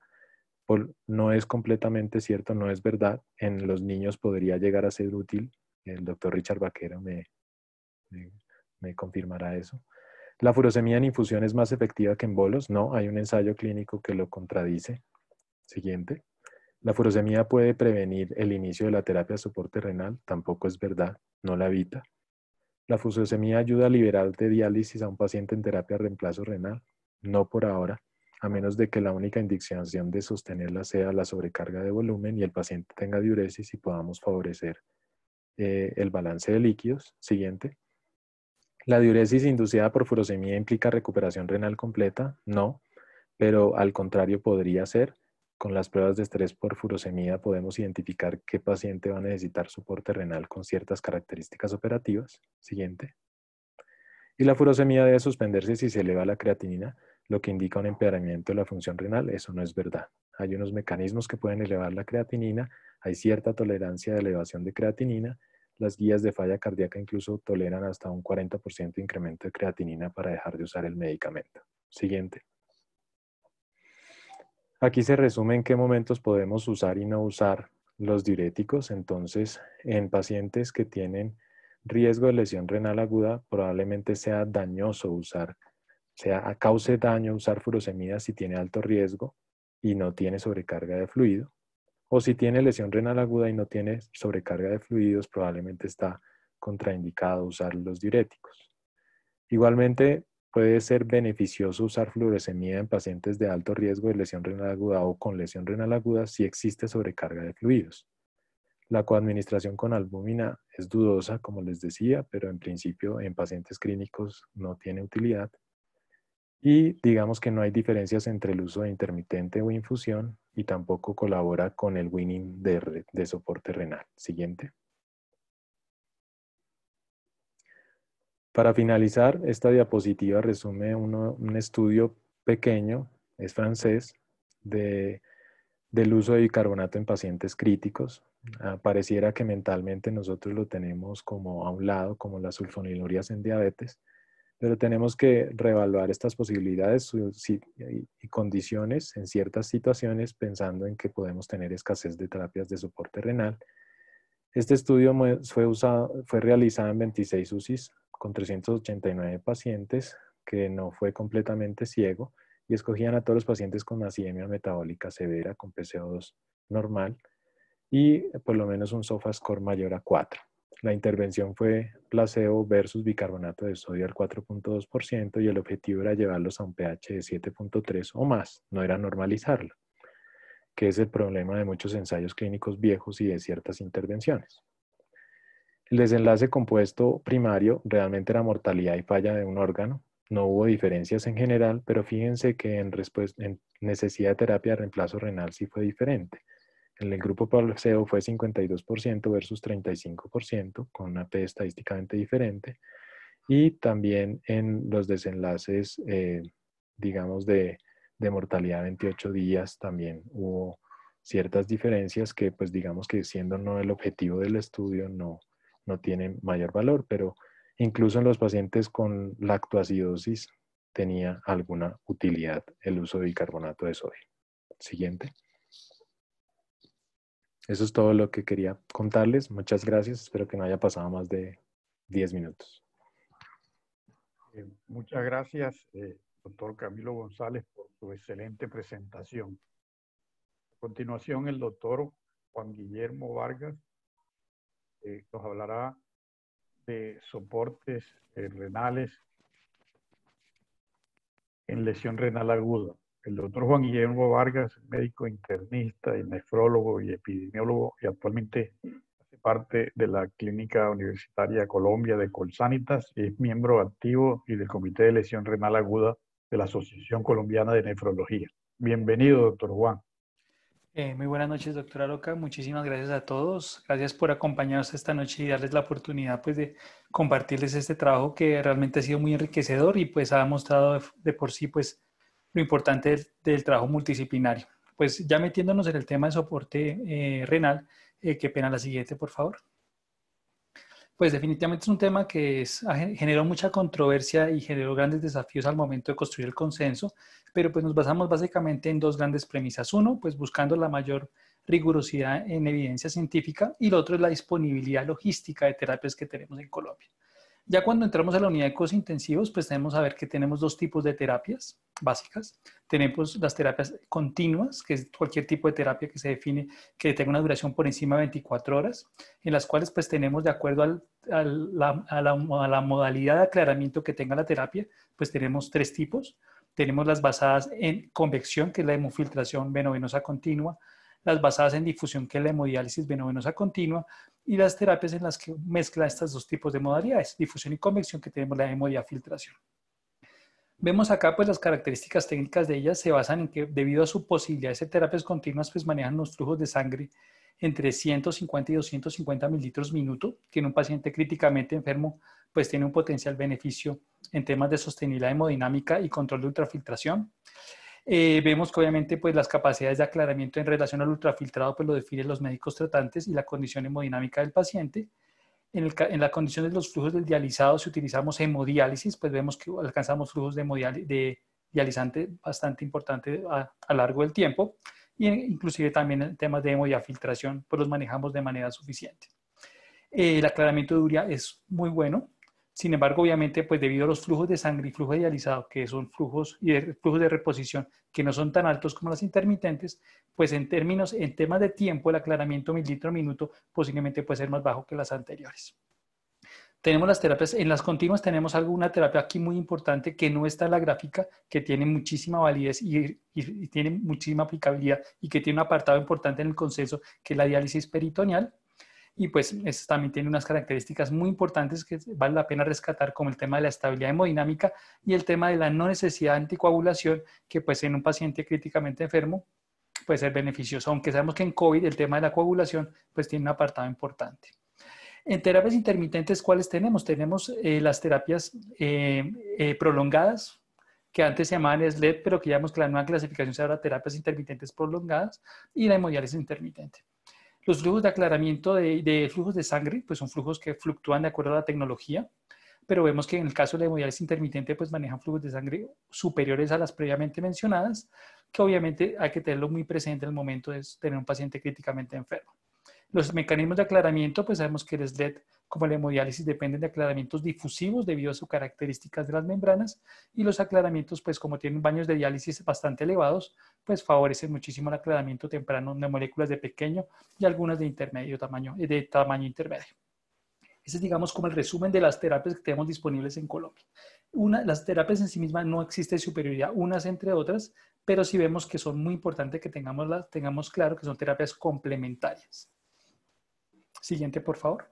No es completamente cierto, no es verdad. En los niños podría llegar a ser útil. El doctor Richard Vaquero me confirmará eso. ¿La furosemía en infusión es más efectiva que en bolos? No, hay un ensayo clínico que lo contradice. Siguiente. ¿La furosemía puede prevenir el inicio de la terapia de soporte renal? Tampoco es verdad, no la evita. ¿La furosemía ayuda a liberar de diálisis a un paciente en terapia de reemplazo renal? No por ahora, a menos de que la única indicación de sostenerla sea la sobrecarga de volumen y el paciente tenga diuresis y podamos favorecer el balance de líquidos. Siguiente. ¿La diuresis inducida por furosemía implica recuperación renal completa? No, pero al contrario podría ser. Con las pruebas de estrés por furosemía podemos identificar qué paciente va a necesitar soporte renal con ciertas características operativas. Siguiente. Y la furosemía debe suspenderse si se eleva la creatinina, lo que indica un empeoramiento de la función renal. Eso no es verdad. Hay unos mecanismos que pueden elevar la creatinina, hay cierta tolerancia de elevación de creatinina. Las guías de falla cardíaca incluso toleran hasta un 40% de incremento de creatinina para dejar de usar el medicamento. Siguiente. Aquí se resume en qué momentos podemos usar y no usar los diuréticos. Entonces, en pacientes que tienen riesgo de lesión renal aguda, probablemente sea dañoso usar, cause daño usar furosemida si tiene alto riesgo y no tiene sobrecarga de fluido. O si tiene lesión renal aguda y no tiene sobrecarga de fluidos, probablemente está contraindicado usar los diuréticos. Igualmente, puede ser beneficioso usar furosemida en pacientes de alto riesgo de lesión renal aguda o con lesión renal aguda si existe sobrecarga de fluidos. La coadministración con albúmina es dudosa, como les decía, pero en principio en pacientes clínicos no tiene utilidad. Y digamos que no hay diferencias entre el uso de intermitente o infusión y tampoco colabora con el weaning de soporte renal. Siguiente. Para finalizar, esta diapositiva resume un estudio pequeño, es francés, del uso de bicarbonato en pacientes críticos. Pareciera que mentalmente nosotros lo tenemos como a un lado, como las sulfonilureas en diabetes, pero tenemos que reevaluar estas posibilidades y condiciones en ciertas situaciones pensando en que podemos tener escasez de terapias de soporte renal. Este estudio fue realizado en 26 UCIs con 389 pacientes que no fue completamente ciego y escogían a todos los pacientes con acidemia metabólica severa con PCO2 normal y por lo menos un SOFA score mayor a 4. La intervención fue placebo versus bicarbonato de sodio al 4.2% y el objetivo era llevarlos a un pH de 7.3 o más, no era normalizarlo, que es el problema de muchos ensayos clínicos viejos y de ciertas intervenciones. El desenlace compuesto primario realmente era mortalidad y falla de un órgano. No hubo diferencias en general, pero fíjense que en necesidad de terapia de reemplazo renal sí fue diferente. En el grupo placebo fue 52% versus 35%, con una P estadísticamente diferente. Y también en los desenlaces, digamos, de mortalidad a 28 días también hubo ciertas diferencias que, pues digamos que siendo no el objetivo del estudio, no tienen mayor valor, pero incluso en los pacientes con lactoacidosis tenía alguna utilidad el uso de bicarbonato de sodio. Siguiente. Eso es todo lo que quería contarles. Muchas gracias. Espero que no haya pasado más de 10 minutos. Muchas gracias, doctor Camilo González, por su excelente presentación. A continuación, el doctor Juan Guillermo Vargas nos hablará de soportes renales en lesión renal aguda. El doctor Juan Guillermo Vargas, médico internista, y nefrólogo y epidemiólogo, y actualmente hace parte de la Clínica Universitaria Colombia de Colsanitas y es miembro activo y del Comité de Lesión Renal Aguda de la Asociación Colombiana de Nefrología. Bienvenido, doctor Juan. Muy buenas noches, doctora Aroca. Muchísimas gracias a todos. Gracias por acompañarnos esta noche y darles la oportunidad pues, de compartirles este trabajo que realmente ha sido muy enriquecedor y pues ha mostrado de por sí pues, lo importante del trabajo multidisciplinario. Pues ya metiéndonos en el tema de soporte renal, qué pena la siguiente, por favor. Pues definitivamente es un tema que generó mucha controversia y generó grandes desafíos al momento de construir el consenso, pero pues nos basamos básicamente en dos grandes premisas. Uno, pues buscando la mayor rigurosidad en evidencia científica y lo otro es la disponibilidad logística de terapias que tenemos en Colombia. Ya cuando entramos a la unidad de cuidados intensivos, pues tenemos a ver que tenemos dos tipos de terapias básicas. Tenemos las terapias continuas, que es cualquier tipo de terapia que se define que tenga una duración por encima de 24 horas, en las cuales pues tenemos de acuerdo a la modalidad de aclaramiento que tenga la terapia, pues tenemos tres tipos. Tenemos las basadas en convección, que es la hemofiltración venovenosa continua, las basadas en difusión, que es la hemodiálisis venovenosa continua, y las terapias en las que mezcla estos dos tipos de modalidades, difusión y convección, que tenemos la hemodiafiltración. Vemos acá pues las características técnicas de ellas se basan en que debido a su posibilidad de ser terapias continuas pues manejan los flujos de sangre entre 150 y 250 mililitros minuto, que en un paciente críticamente enfermo pues tiene un potencial beneficio en temas de sostenibilidad hemodinámica y control de ultrafiltración. Vemos que obviamente pues, las capacidades de aclaramiento en relación al ultrafiltrado pues, lo definen los médicos tratantes y la condición hemodinámica del paciente. En la condición de los flujos del dializado, si utilizamos hemodiálisis, pues vemos que alcanzamos flujos de dializante bastante importante a lo largo del tiempo. Y inclusive también en temas de hemodiafiltración, pues los manejamos de manera suficiente. El aclaramiento de urea es muy bueno. Sin embargo, obviamente, pues debido a los flujos de sangre y flujo dializado, que son flujos de reposición que no son tan altos como las intermitentes, pues en temas de tiempo, el aclaramiento mililitro minuto posiblemente puede ser más bajo que las anteriores. Tenemos las terapias, en las continuas tenemos una terapia aquí muy importante que no está en la gráfica, que tiene muchísima validez y tiene muchísima aplicabilidad y que tiene un apartado importante en el consenso, que es la diálisis peritoneal. Y pues también tiene unas características muy importantes que vale la pena rescatar, como el tema de la estabilidad hemodinámica y el tema de la no necesidad de anticoagulación, que pues en un paciente críticamente enfermo puede ser beneficioso, aunque sabemos que en COVID el tema de la coagulación pues tiene un apartado importante. En terapias intermitentes, ¿cuáles tenemos? Tenemos las terapias prolongadas, que antes se llamaban SLED, pero que ya vemos que la nueva clasificación se llama terapias intermitentes prolongadas, y la hemodiálisis intermitente. Los flujos de aclaramiento de flujos de sangre, pues son flujos que fluctúan de acuerdo a la tecnología, pero vemos que en el caso de la hemodiálisis intermitente, pues manejan flujos de sangre superiores a las previamente mencionadas, que obviamente hay que tenerlo muy presente en el momento de tener un paciente críticamente enfermo. Los mecanismos de aclaramiento, pues sabemos que el SLED como la hemodiálisis dependen de aclaramientos difusivos debido a sus características de las membranas, y los aclaramientos, pues como tienen baños de diálisis bastante elevados, pues favorecen muchísimo el aclaramiento temprano de moléculas de pequeño y algunas de tamaño intermedio. Ese es, digamos, como el resumen de las terapias que tenemos disponibles en Colombia. Las terapias en sí mismas no existe superioridad unas entre otras, pero sí vemos que son muy importantes que tengamos claro que son terapias complementarias. Siguiente, por favor.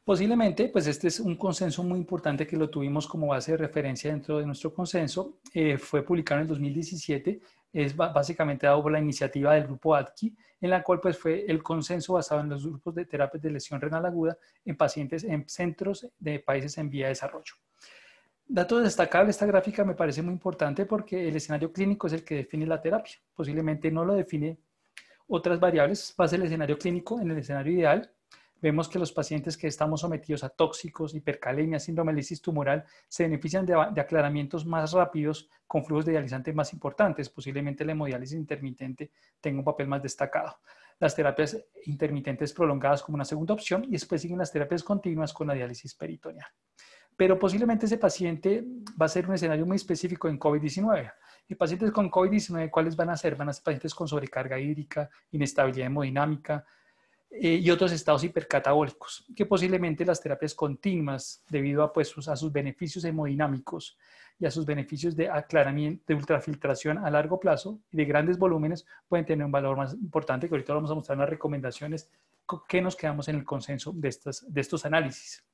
Posiblemente, pues este es un consenso muy importante que lo tuvimos como base de referencia dentro de nuestro consenso. Fue publicado en el 2017, es básicamente dado por la iniciativa del grupo ADKI, en la cual pues fue el consenso basado en los grupos de terapias de lesión renal aguda en pacientes en centros de países en vía de desarrollo. Dato destacable, esta gráfica me parece muy importante porque el escenario clínico es el que define la terapia. Posiblemente no lo define otras variables. Va a ser el escenario clínico. En el escenario ideal, vemos que los pacientes que estamos sometidos a tóxicos, hipercalemia, síndrome de lisis tumoral, se benefician de aclaramientos más rápidos con flujos de dializante más importantes. Posiblemente la hemodiálisis intermitente tenga un papel más destacado. Las terapias intermitentes prolongadas como una segunda opción, y después siguen las terapias continuas con la diálisis peritoneal. Pero posiblemente ese paciente va a ser un escenario muy específico en COVID-19. Y pacientes con COVID-19, ¿cuáles van a ser? Van a ser pacientes con sobrecarga hídrica, inestabilidad hemodinámica, y otros estados hipercatabólicos, que posiblemente las terapias continuas, debido a sus beneficios hemodinámicos y a sus beneficios de aclaramiento, de ultrafiltración a largo plazo y de grandes volúmenes, pueden tener un valor más importante, que ahorita vamos a mostrar unas recomendaciones que nos quedamos en el consenso de estos análisis.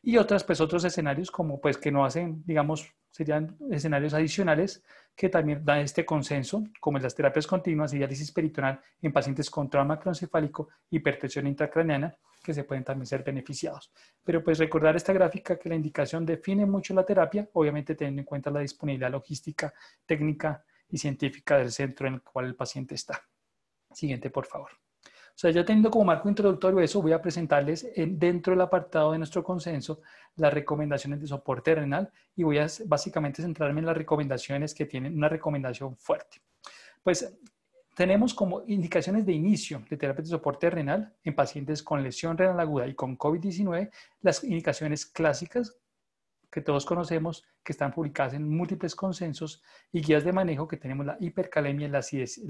Y otras, pues otros escenarios como pues que no hacen, digamos, serían escenarios adicionales que también dan este consenso, como las terapias continuas y diálisis peritoneal en pacientes con trauma craneoencefálico, hipertensión intracraneana, que se pueden también ser beneficiados. Pero pues recordar esta gráfica que la indicación define mucho la terapia, obviamente teniendo en cuenta la disponibilidad logística, técnica y científica del centro en el cual el paciente está. Siguiente, por favor. O sea, ya teniendo como marco introductorio eso, voy a presentarles dentro del apartado de nuestro consenso las recomendaciones de soporte renal y voy a básicamente centrarme en las recomendaciones que tienen una recomendación fuerte. Pues tenemos como indicaciones de inicio de terapia de soporte renal en pacientes con lesión renal aguda y con COVID-19, las indicaciones clásicas que todos conocemos, que están publicadas en múltiples consensos y guías de manejo, que tenemos la hipercalemia, la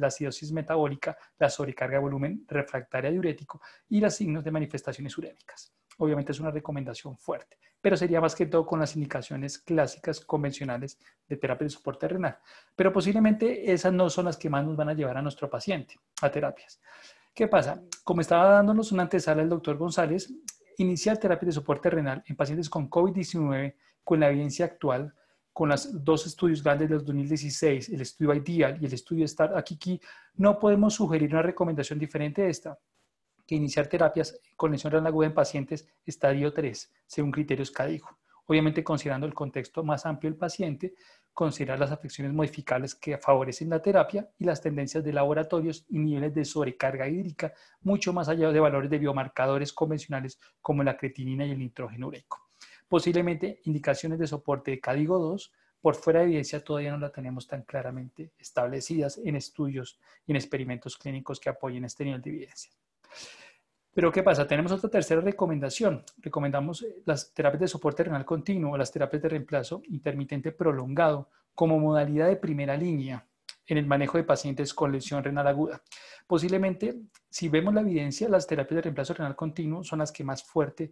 acidosis metabólica, la sobrecarga de volumen refractaria diurético y los signos de manifestaciones urémicas. Obviamente es una recomendación fuerte, pero sería más que todo con las indicaciones clásicas convencionales de terapia de soporte renal. Pero posiblemente esas no son las que más nos van a llevar a nuestro paciente a terapias. ¿Qué pasa? Como estaba dándonos una antesala el doctor González, iniciar terapia de soporte renal en pacientes con COVID-19 con la evidencia actual, con los dos estudios grandes del 2016, el estudio IDEAL y el estudio STAR-AKIKI, no podemos sugerir una recomendación diferente de esta, que iniciar terapias con lesión renal aguda en pacientes estadio 3, según criterios CADIGO. Obviamente considerando el contexto más amplio del paciente, considerar las afecciones modificables que favorecen la terapia y las tendencias de laboratorios y niveles de sobrecarga hídrica, mucho más allá de valores de biomarcadores convencionales como la creatinina y el nitrógeno ureico. Posiblemente indicaciones de soporte de CADIGO 2, por fuera de evidencia todavía no la tenemos tan claramente establecidas en estudios y en experimentos clínicos que apoyen este nivel de evidencia. Pero ¿qué pasa? Tenemos otra tercera recomendación. Recomendamos las terapias de soporte renal continuo o las terapias de reemplazo intermitente prolongado como modalidad de primera línea en el manejo de pacientes con lesión renal aguda. Posiblemente, si vemos la evidencia, las terapias de reemplazo renal continuo son las que más fuerte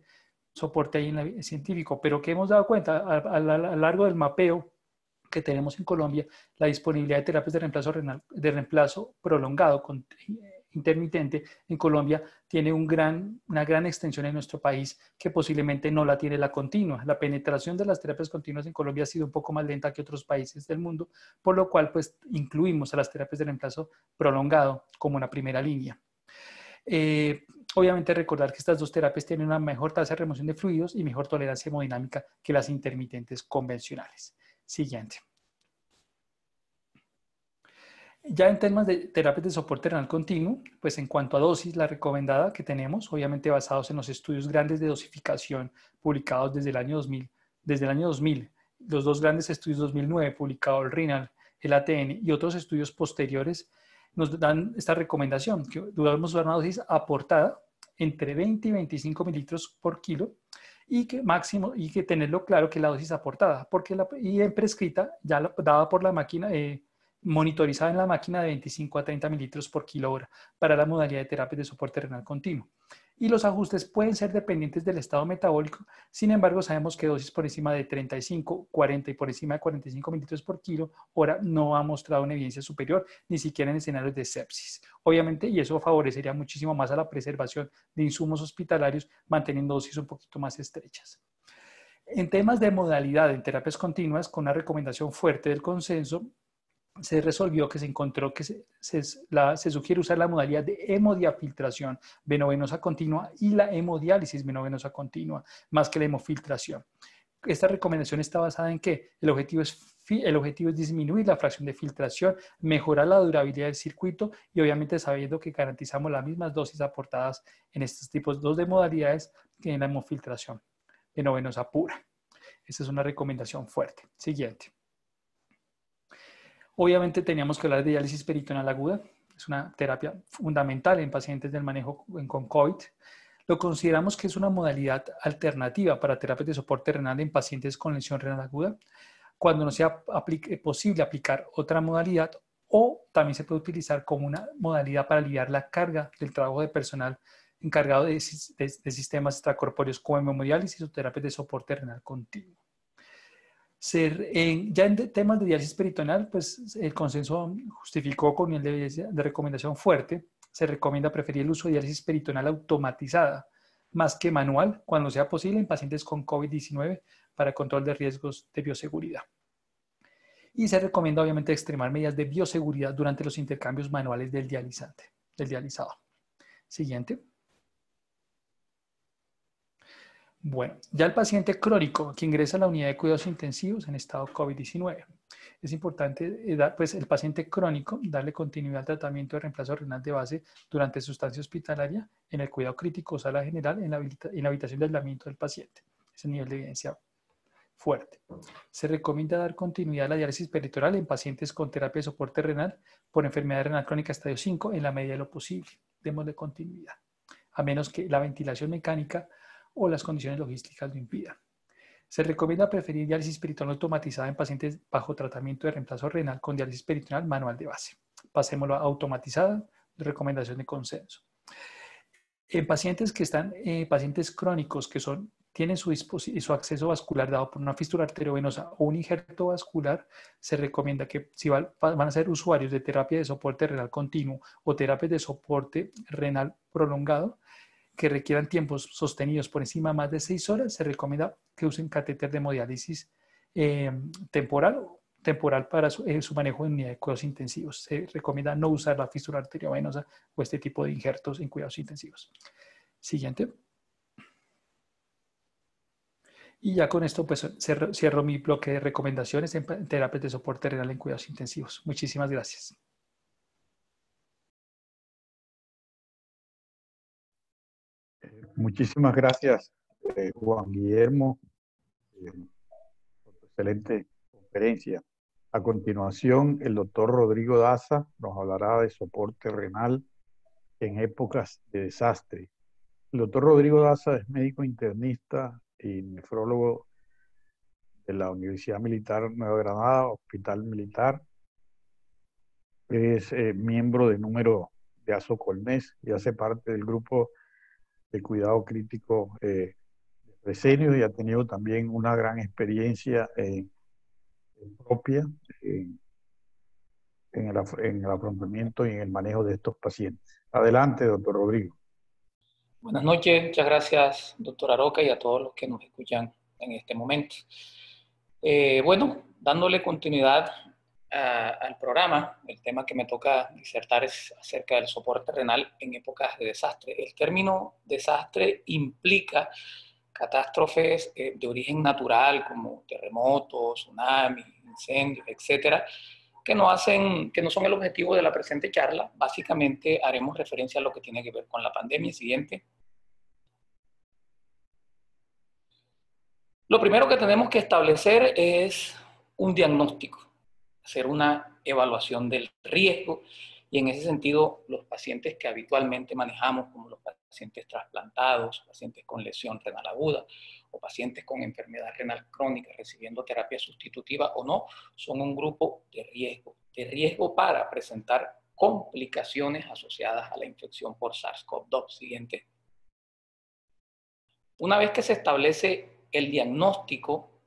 soporte ahí en el científico, pero que hemos dado cuenta a lo largo del mapeo que tenemos en Colombia, la disponibilidad de terapias de reemplazo renal, de reemplazo prolongado intermitente en Colombia tiene una gran extensión en nuestro país que posiblemente no la tiene la continua. La penetración de las terapias continuas en Colombia ha sido un poco más lenta que otros países del mundo, por lo cual pues incluimos a las terapias de reemplazo prolongado como una primera línea. Obviamente recordar que estas dos terapias tienen una mejor tasa de remoción de fluidos y mejor tolerancia hemodinámica que las intermitentes convencionales. Siguiente. Ya en temas de terapias de soporte renal continuo, pues en cuanto a dosis, la recomendada que tenemos, obviamente basados en los estudios grandes de dosificación publicados desde el año 2000, los dos grandes estudios 2009 publicados el RENAL, el ATN y otros estudios posteriores, nos dan esta recomendación, que debemos usar una dosis aportada entre 20 y 25 mililitros por kilo y que tenerlo claro que la dosis aportada, porque y prescrita, ya dada por la máquina, monitorizada en la máquina de 25 a 30 mililitros por kilo hora para la modalidad de terapia de soporte renal continuo. Y los ajustes pueden ser dependientes del estado metabólico, sin embargo sabemos que dosis por encima de 35, 40 y por encima de 45 mililitros por kilo hora no ha mostrado una evidencia superior, ni siquiera en escenarios de sepsis. Obviamente, y eso favorecería muchísimo más a la preservación de insumos hospitalarios, manteniendo dosis un poquito más estrechas. En temas de modalidad en terapias continuas, con una recomendación fuerte del consenso, se resolvió que se encontró que se sugiere usar la modalidad de hemodiafiltración venovenosa continua y la hemodiálisis venovenosa continua, más que la hemofiltración. Esta recomendación está basada en que el objetivo es disminuir la fracción de filtración, mejorar la durabilidad del circuito y obviamente sabiendo que garantizamos las mismas dosis aportadas en estos tipos de modalidades que en la hemofiltración venovenosa pura. Esta es una recomendación fuerte. Siguiente. Obviamente teníamos que hablar de diálisis peritoneal aguda. Es una terapia fundamental en pacientes del manejo con COVID. Lo consideramos que es una modalidad alternativa para terapias de soporte renal en pacientes con lesión renal aguda, cuando no sea posible aplicar otra modalidad, o también se puede utilizar como una modalidad para aliviar la carga del trabajo de personal encargado de sistemas extracorpóreos como hemodiálisis o terapias de soporte renal continuo. Ya en temas de diálisis peritoneal, pues el consenso justificó con nivel de recomendación fuerte. Se recomienda preferir el uso de diálisis peritoneal automatizada más que manual, cuando sea posible, en pacientes con COVID-19 para control de riesgos de bioseguridad. Y se recomienda obviamente extremar medidas de bioseguridad durante los intercambios manuales del dializado. Siguiente. Bueno, ya el paciente crónico que ingresa a la unidad de cuidados intensivos en estado COVID-19. Es importante, pues el paciente crónico, darle continuidad al tratamiento de reemplazo renal de base durante su estancia hospitalaria en el cuidado crítico o sala general en la habitación de aislamiento del paciente. Ese nivel de evidencia fuerte. Se recomienda dar continuidad a la diálisis peritoral en pacientes con terapia de soporte renal por enfermedad renal crónica estadio 5 en la medida de lo posible. Démosle continuidad, a menos que la ventilación mecánica o las condiciones logísticas lo impidan. Se recomienda preferir diálisis peritoneal automatizada en pacientes bajo tratamiento de reemplazo renal con diálisis peritoneal manual de base. Pasémoslo a automatizada, recomendación de consenso. En pacientes que están, pacientes crónicos que tienen su acceso vascular dado por una fístula arteriovenosa o un injerto vascular, se recomienda que si van a ser usuarios de terapia de soporte renal continuo o terapias de soporte renal prolongado, que requieran tiempos sostenidos por encima de más de 6 horas, se recomienda que usen catéter de hemodiálisis temporal para su manejo en unidad de cuidados intensivos. Se recomienda no usar la fístula arteriovenosa o este tipo de injertos en cuidados intensivos. Siguiente. Y ya con esto pues cierro mi bloque de recomendaciones en terapias de soporte renal en cuidados intensivos. Muchísimas gracias. Muchísimas gracias, Juan Guillermo, por tu excelente conferencia. A continuación, el doctor Rodrigo Daza nos hablará de soporte renal en épocas de desastre. El doctor Rodrigo Daza es médico internista y nefrólogo de la Universidad Militar Nueva Granada, Hospital Militar. Es miembro de número de ASO-Colmes y hace parte del grupo de cuidado crítico de Fresenius y ha tenido también una gran experiencia propia en el afrontamiento y en el manejo de estos pacientes. Adelante, doctor Rodrigo. Buenas noches, muchas gracias, doctor Aroca, y a todos los que nos escuchan en este momento. Bueno, dándole continuidad al programa, el tema que me toca disertar es acerca del soporte renal en épocas de desastre. El término desastre implica catástrofes de origen natural como terremotos, tsunamis, incendios, etcétera, que no son el objetivo de la presente charla. Básicamente haremos referencia a lo que tiene que ver con la pandemia. Siguiente. Lo primero que tenemos que establecer es un diagnóstico, hacer una evaluación del riesgo, y en ese sentido los pacientes que habitualmente manejamos, como los pacientes trasplantados, pacientes con lesión renal aguda o pacientes con enfermedad renal crónica recibiendo terapia sustitutiva o no, son un grupo de riesgo para presentar complicaciones asociadas a la infección por SARS-CoV-2. Siguiente. Una vez que se establece el diagnóstico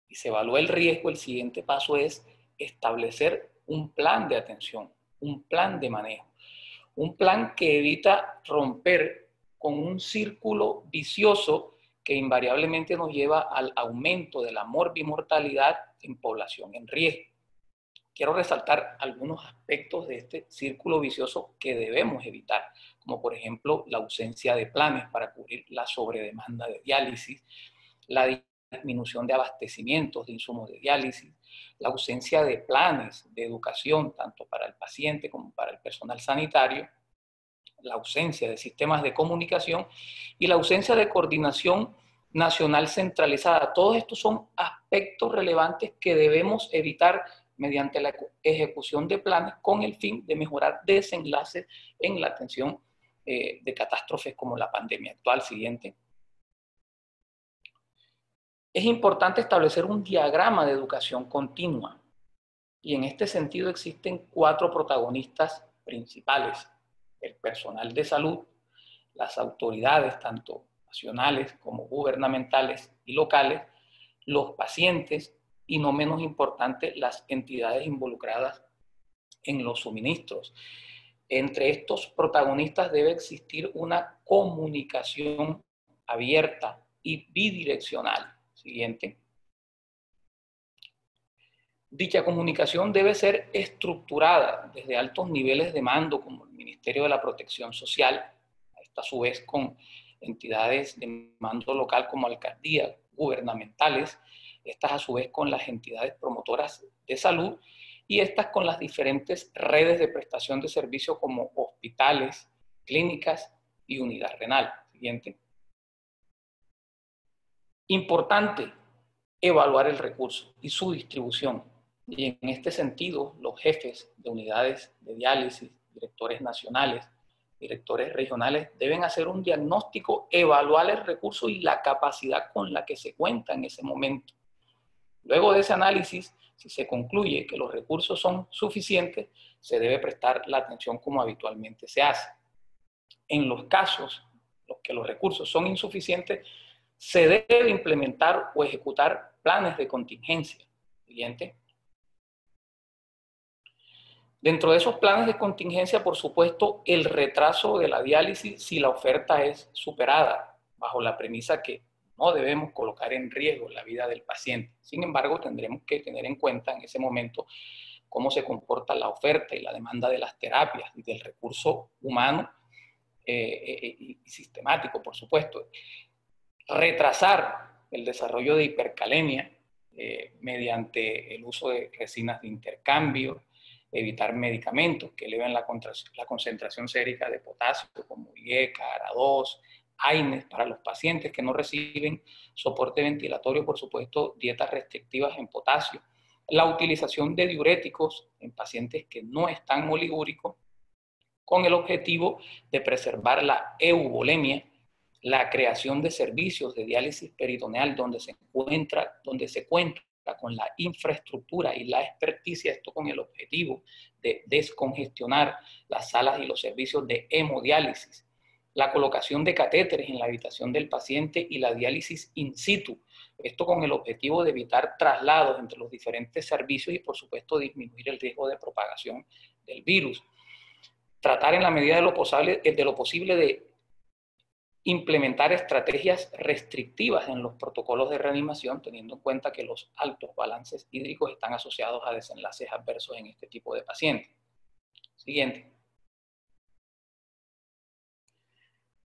y se evalúa el riesgo, el siguiente paso es establecer un plan de atención, un plan de manejo, un plan que evita romper con un círculo vicioso que invariablemente nos lleva al aumento de la morbimortalidad en población en riesgo. Quiero resaltar algunos aspectos de este círculo vicioso que debemos evitar, como por ejemplo la ausencia de planes para cubrir la sobredemanda de diálisis, la disminución de abastecimientos de insumos de diálisis, la ausencia de planes de educación tanto para el paciente como para el personal sanitario, la ausencia de sistemas de comunicación y la ausencia de coordinación nacional centralizada. Todos estos son aspectos relevantes que debemos evitar mediante la ejecución de planes con el fin de mejorar desenlaces en la atención de catástrofes como la pandemia actual. Siguiente. Es importante establecer un diagrama de educación continua, y en este sentido existen 4 protagonistas principales: el personal de salud, las autoridades tanto nacionales como gubernamentales y locales, los pacientes y, no menos importante, las entidades involucradas en los suministros. Entre estos protagonistas debe existir una comunicación abierta y bidireccional. Siguiente. Dicha comunicación debe ser estructurada desde altos niveles de mando, como el Ministerio de la Protección Social, a su vez con entidades de mando local como alcaldías gubernamentales, estas a su vez con las entidades promotoras de salud y estas con las diferentes redes de prestación de servicios como hospitales, clínicas y unidad renal. Siguiente. Importante evaluar el recurso y su distribución. Y en este sentido, los jefes de unidades de diálisis, directores nacionales, directores regionales, deben hacer un diagnóstico, evaluar el recurso y la capacidad con la que se cuenta en ese momento. Luego de ese análisis, si se concluye que los recursos son suficientes, se debe prestar la atención como habitualmente se hace. En los casos en los que los recursos son insuficientes, se debe implementar o ejecutar planes de contingencia. Siguiente. Dentro de esos planes de contingencia, por supuesto, el retraso de la diálisis si la oferta es superada, bajo la premisa que no debemos colocar en riesgo la vida del paciente. Sin embargo, tendremos que tener en cuenta en ese momento cómo se comporta la oferta y la demanda de las terapias y del recurso humano y sistemático, por supuesto. Retrasar el desarrollo de hipercalemia mediante el uso de resinas de intercambio, evitar medicamentos que eleven la concentración sérica de potasio, como IECA, ARA2, AINES, para los pacientes que no reciben soporte ventilatorio, por supuesto, dietas restrictivas en potasio, la utilización de diuréticos en pacientes que no están oligúricos, con el objetivo de preservar la euvolemia, la creación de servicios de diálisis peritoneal donde se cuenta con la infraestructura y la experticia, esto con el objetivo de descongestionar las salas y los servicios de hemodiálisis, la colocación de catéteres en la habitación del paciente y la diálisis in situ, esto con el objetivo de evitar traslados entre los diferentes servicios y por supuesto disminuir el riesgo de propagación del virus. Tratar en la medida de lo posible de implementar estrategias restrictivas en los protocolos de reanimación, teniendo en cuenta que los altos balances hídricos están asociados a desenlaces adversos en este tipo de pacientes. Siguiente.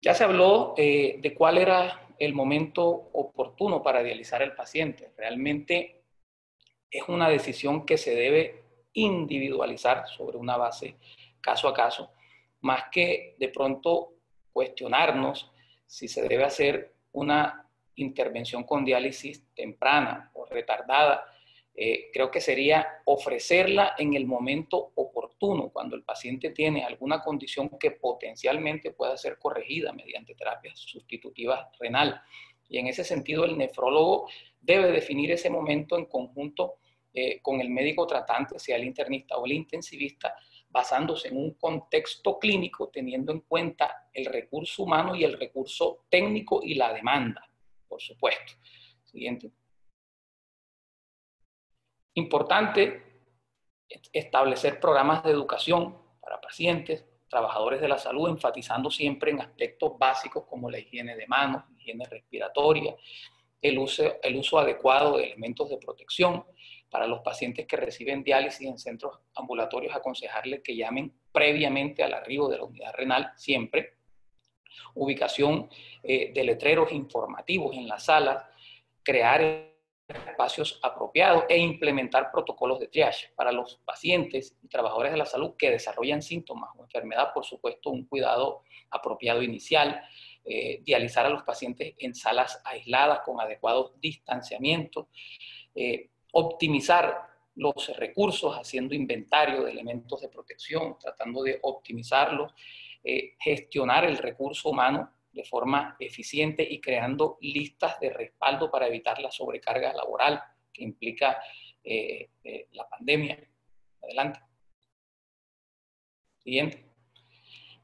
Ya se habló de cuál era el momento oportuno para dializar al paciente. Realmente es una decisión que se debe individualizar sobre una base caso a caso, más que de pronto cuestionarnos si se debe hacer una intervención con diálisis temprana o retardada. Creo que sería ofrecerla en el momento oportuno, cuando el paciente tiene alguna condición que potencialmente pueda ser corregida mediante terapias sustitutivas renal. Y en ese sentido, el nefrólogo debe definir ese momento en conjunto con el médico tratante, sea el internista o el intensivista, basándose en un contexto clínico, teniendo en cuenta el recurso humano y el recurso técnico y la demanda, por supuesto. Siguiente. Importante establecer programas de educación para pacientes, trabajadores de la salud, enfatizando siempre en aspectos básicos como la higiene de manos, higiene respiratoria, el uso adecuado de elementos de protección. Para los pacientes que reciben diálisis en centros ambulatorios, aconsejarles que llamen previamente al arribo de la unidad renal, siempre. Ubicación de letreros informativos en las salas, crear espacios apropiados e implementar protocolos de triage. Para los pacientes y trabajadores de la salud que desarrollan síntomas o enfermedad, por supuesto, un cuidado apropiado inicial, dializar a los pacientes en salas aisladas con adecuados distanciamientos, optimizar los recursos haciendo inventario de elementos de protección, tratando de optimizarlos, gestionar el recurso humano de forma eficiente y creando listas de respaldo para evitar la sobrecarga laboral que implica la pandemia. Adelante. Siguiente.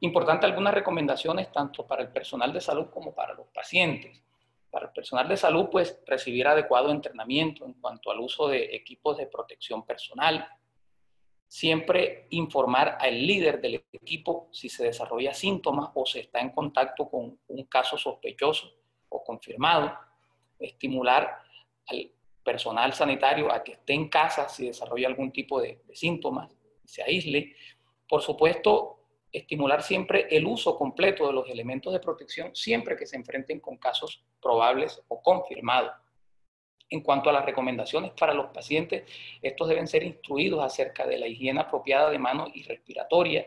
Importante algunas recomendaciones tanto para el personal de salud como para los pacientes. Para el personal de salud, pues recibir adecuado entrenamiento en cuanto al uso de equipos de protección personal. Siempre informar al líder del equipo si se desarrolla síntomas o se está en contacto con un caso sospechoso o confirmado, estimular al personal sanitario a que esté en casa si desarrolla algún tipo de síntomas, se aísle. Por supuesto, estimular siempre el uso completo de los elementos de protección siempre que se enfrenten con casos probables o confirmados. En cuanto a las recomendaciones para los pacientes, estos deben ser instruidos acerca de la higiene apropiada de manos y respiratoria.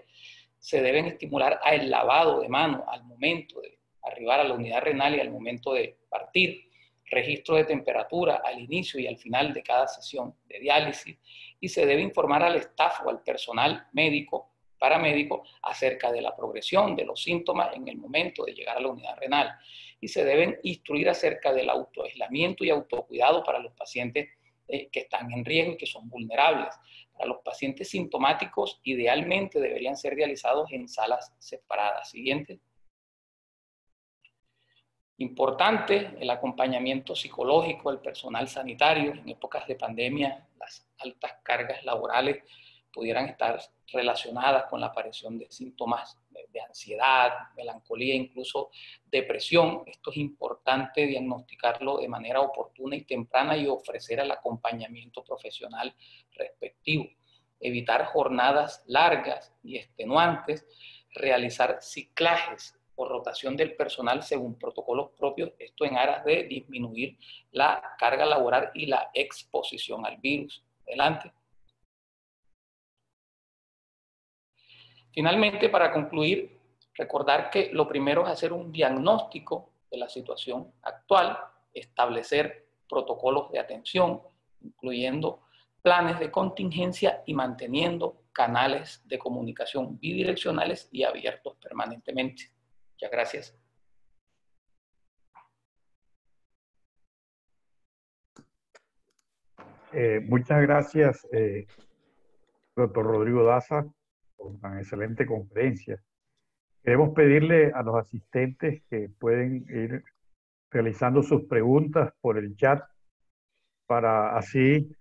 Se deben estimular al lavado de manos al momento de arribar a la unidad renal y al momento de partir. Registro de temperatura al inicio y al final de cada sesión de diálisis. Y se debe informar al staff o al personal médico, paramédico, acerca de la progresión de los síntomas en el momento de llegar a la unidad renal. Y se deben instruir acerca del autoaislamiento y autocuidado para los pacientes que están en riesgo y que son vulnerables. Para los pacientes sintomáticos, idealmente deberían ser realizados en salas separadas. Siguiente. Importante el acompañamiento psicológico del personal sanitario. En épocas de pandemia, las altas cargas laborales pudieran estar relacionadas con la aparición de síntomas de ansiedad, melancolía, incluso depresión. Esto es importante diagnosticarlo de manera oportuna y temprana y ofrecer el acompañamiento profesional respectivo. Evitar jornadas largas y extenuantes, realizar ciclajes o rotación del personal según protocolos propios, esto en aras de disminuir la carga laboral y la exposición al virus. Adelante. Finalmente, para concluir, recordar que lo primero es hacer un diagnóstico de la situación actual, establecer protocolos de atención, incluyendo planes de contingencia y manteniendo canales de comunicación bidireccionales y abiertos permanentemente. Muchas gracias. Muchas gracias, doctor Rodrigo Daza, por una excelente conferencia. Queremos pedirle a los asistentes que pueden ir realizando sus preguntas por el chat para así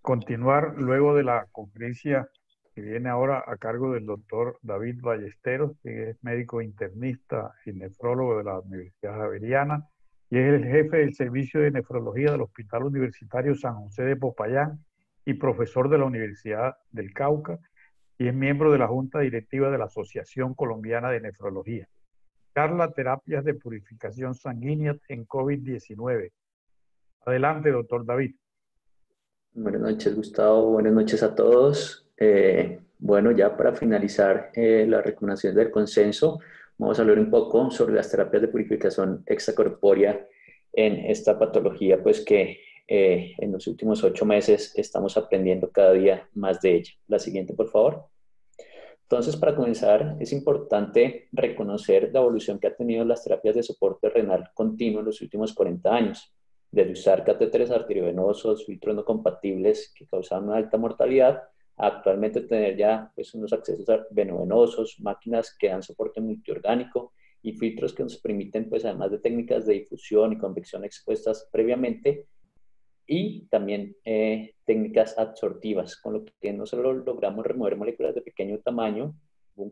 continuar luego de la conferencia que viene ahora a cargo del doctor David Ballesteros, que es médico internista y nefrólogo de la Universidad Javeriana y es el jefe del servicio de nefrología del Hospital Universitario San José de Popayán y profesor de la Universidad del Cauca, y es miembro de la Junta Directiva de la Asociación Colombiana de Nefrología. Charla Terapias de Purificación Sanguínea en COVID-19. Adelante, doctor David. Buenas noches, Gustavo. Buenas noches a todos. Bueno, ya para finalizar las recomendaciones del consenso, vamos a hablar un poco sobre las terapias de purificación extracorpórea en esta patología, pues que en los últimos 8 meses estamos aprendiendo cada día más de ella. La siguiente, por favor. Entonces, para comenzar, es importante reconocer la evolución que ha tenido las terapias de soporte renal continuo en los últimos 40 años. Desde usar catéteres arteriovenosos, filtros no compatibles que causaban una alta mortalidad, a actualmente tener ya pues, unos accesos venovenosos, máquinas que dan soporte multiorgánico y filtros que nos permiten, pues, además de técnicas de difusión y convección expuestas previamente, y también técnicas absortivas, con lo que no solo logramos remover moléculas de pequeño tamaño,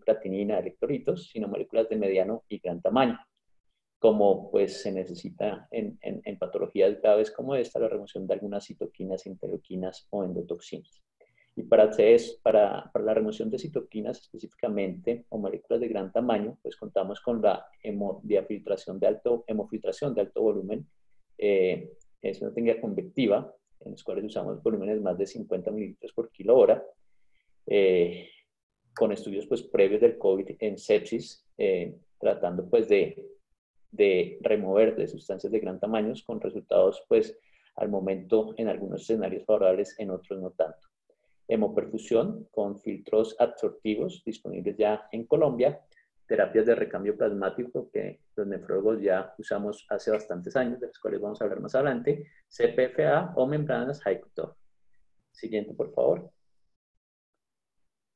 creatinina, electrolitos, sino moléculas de mediano y gran tamaño, como pues se necesita en patologías graves como esta, la remoción de algunas citoquinas, interleuquinas o endotoxinas. Y para la remoción de citoquinas específicamente, o moléculas de gran tamaño, pues contamos con la hemofiltración de alto volumen. Es una técnica convectiva, en los cuales usamos volúmenes más de 50 mililitros por kilo hora, con estudios pues, previos del COVID en sepsis, tratando pues de remover de sustancias de gran tamaño con resultados pues al momento en algunos escenarios favorables, en otros no tanto. Hemoperfusión con filtros absortivos disponibles ya en Colombia, terapias de recambio plasmático que los nefrólogos ya usamos hace bastantes años, de las cuales vamos a hablar más adelante, CPFA o membranas High-Cutoff. Siguiente, por favor.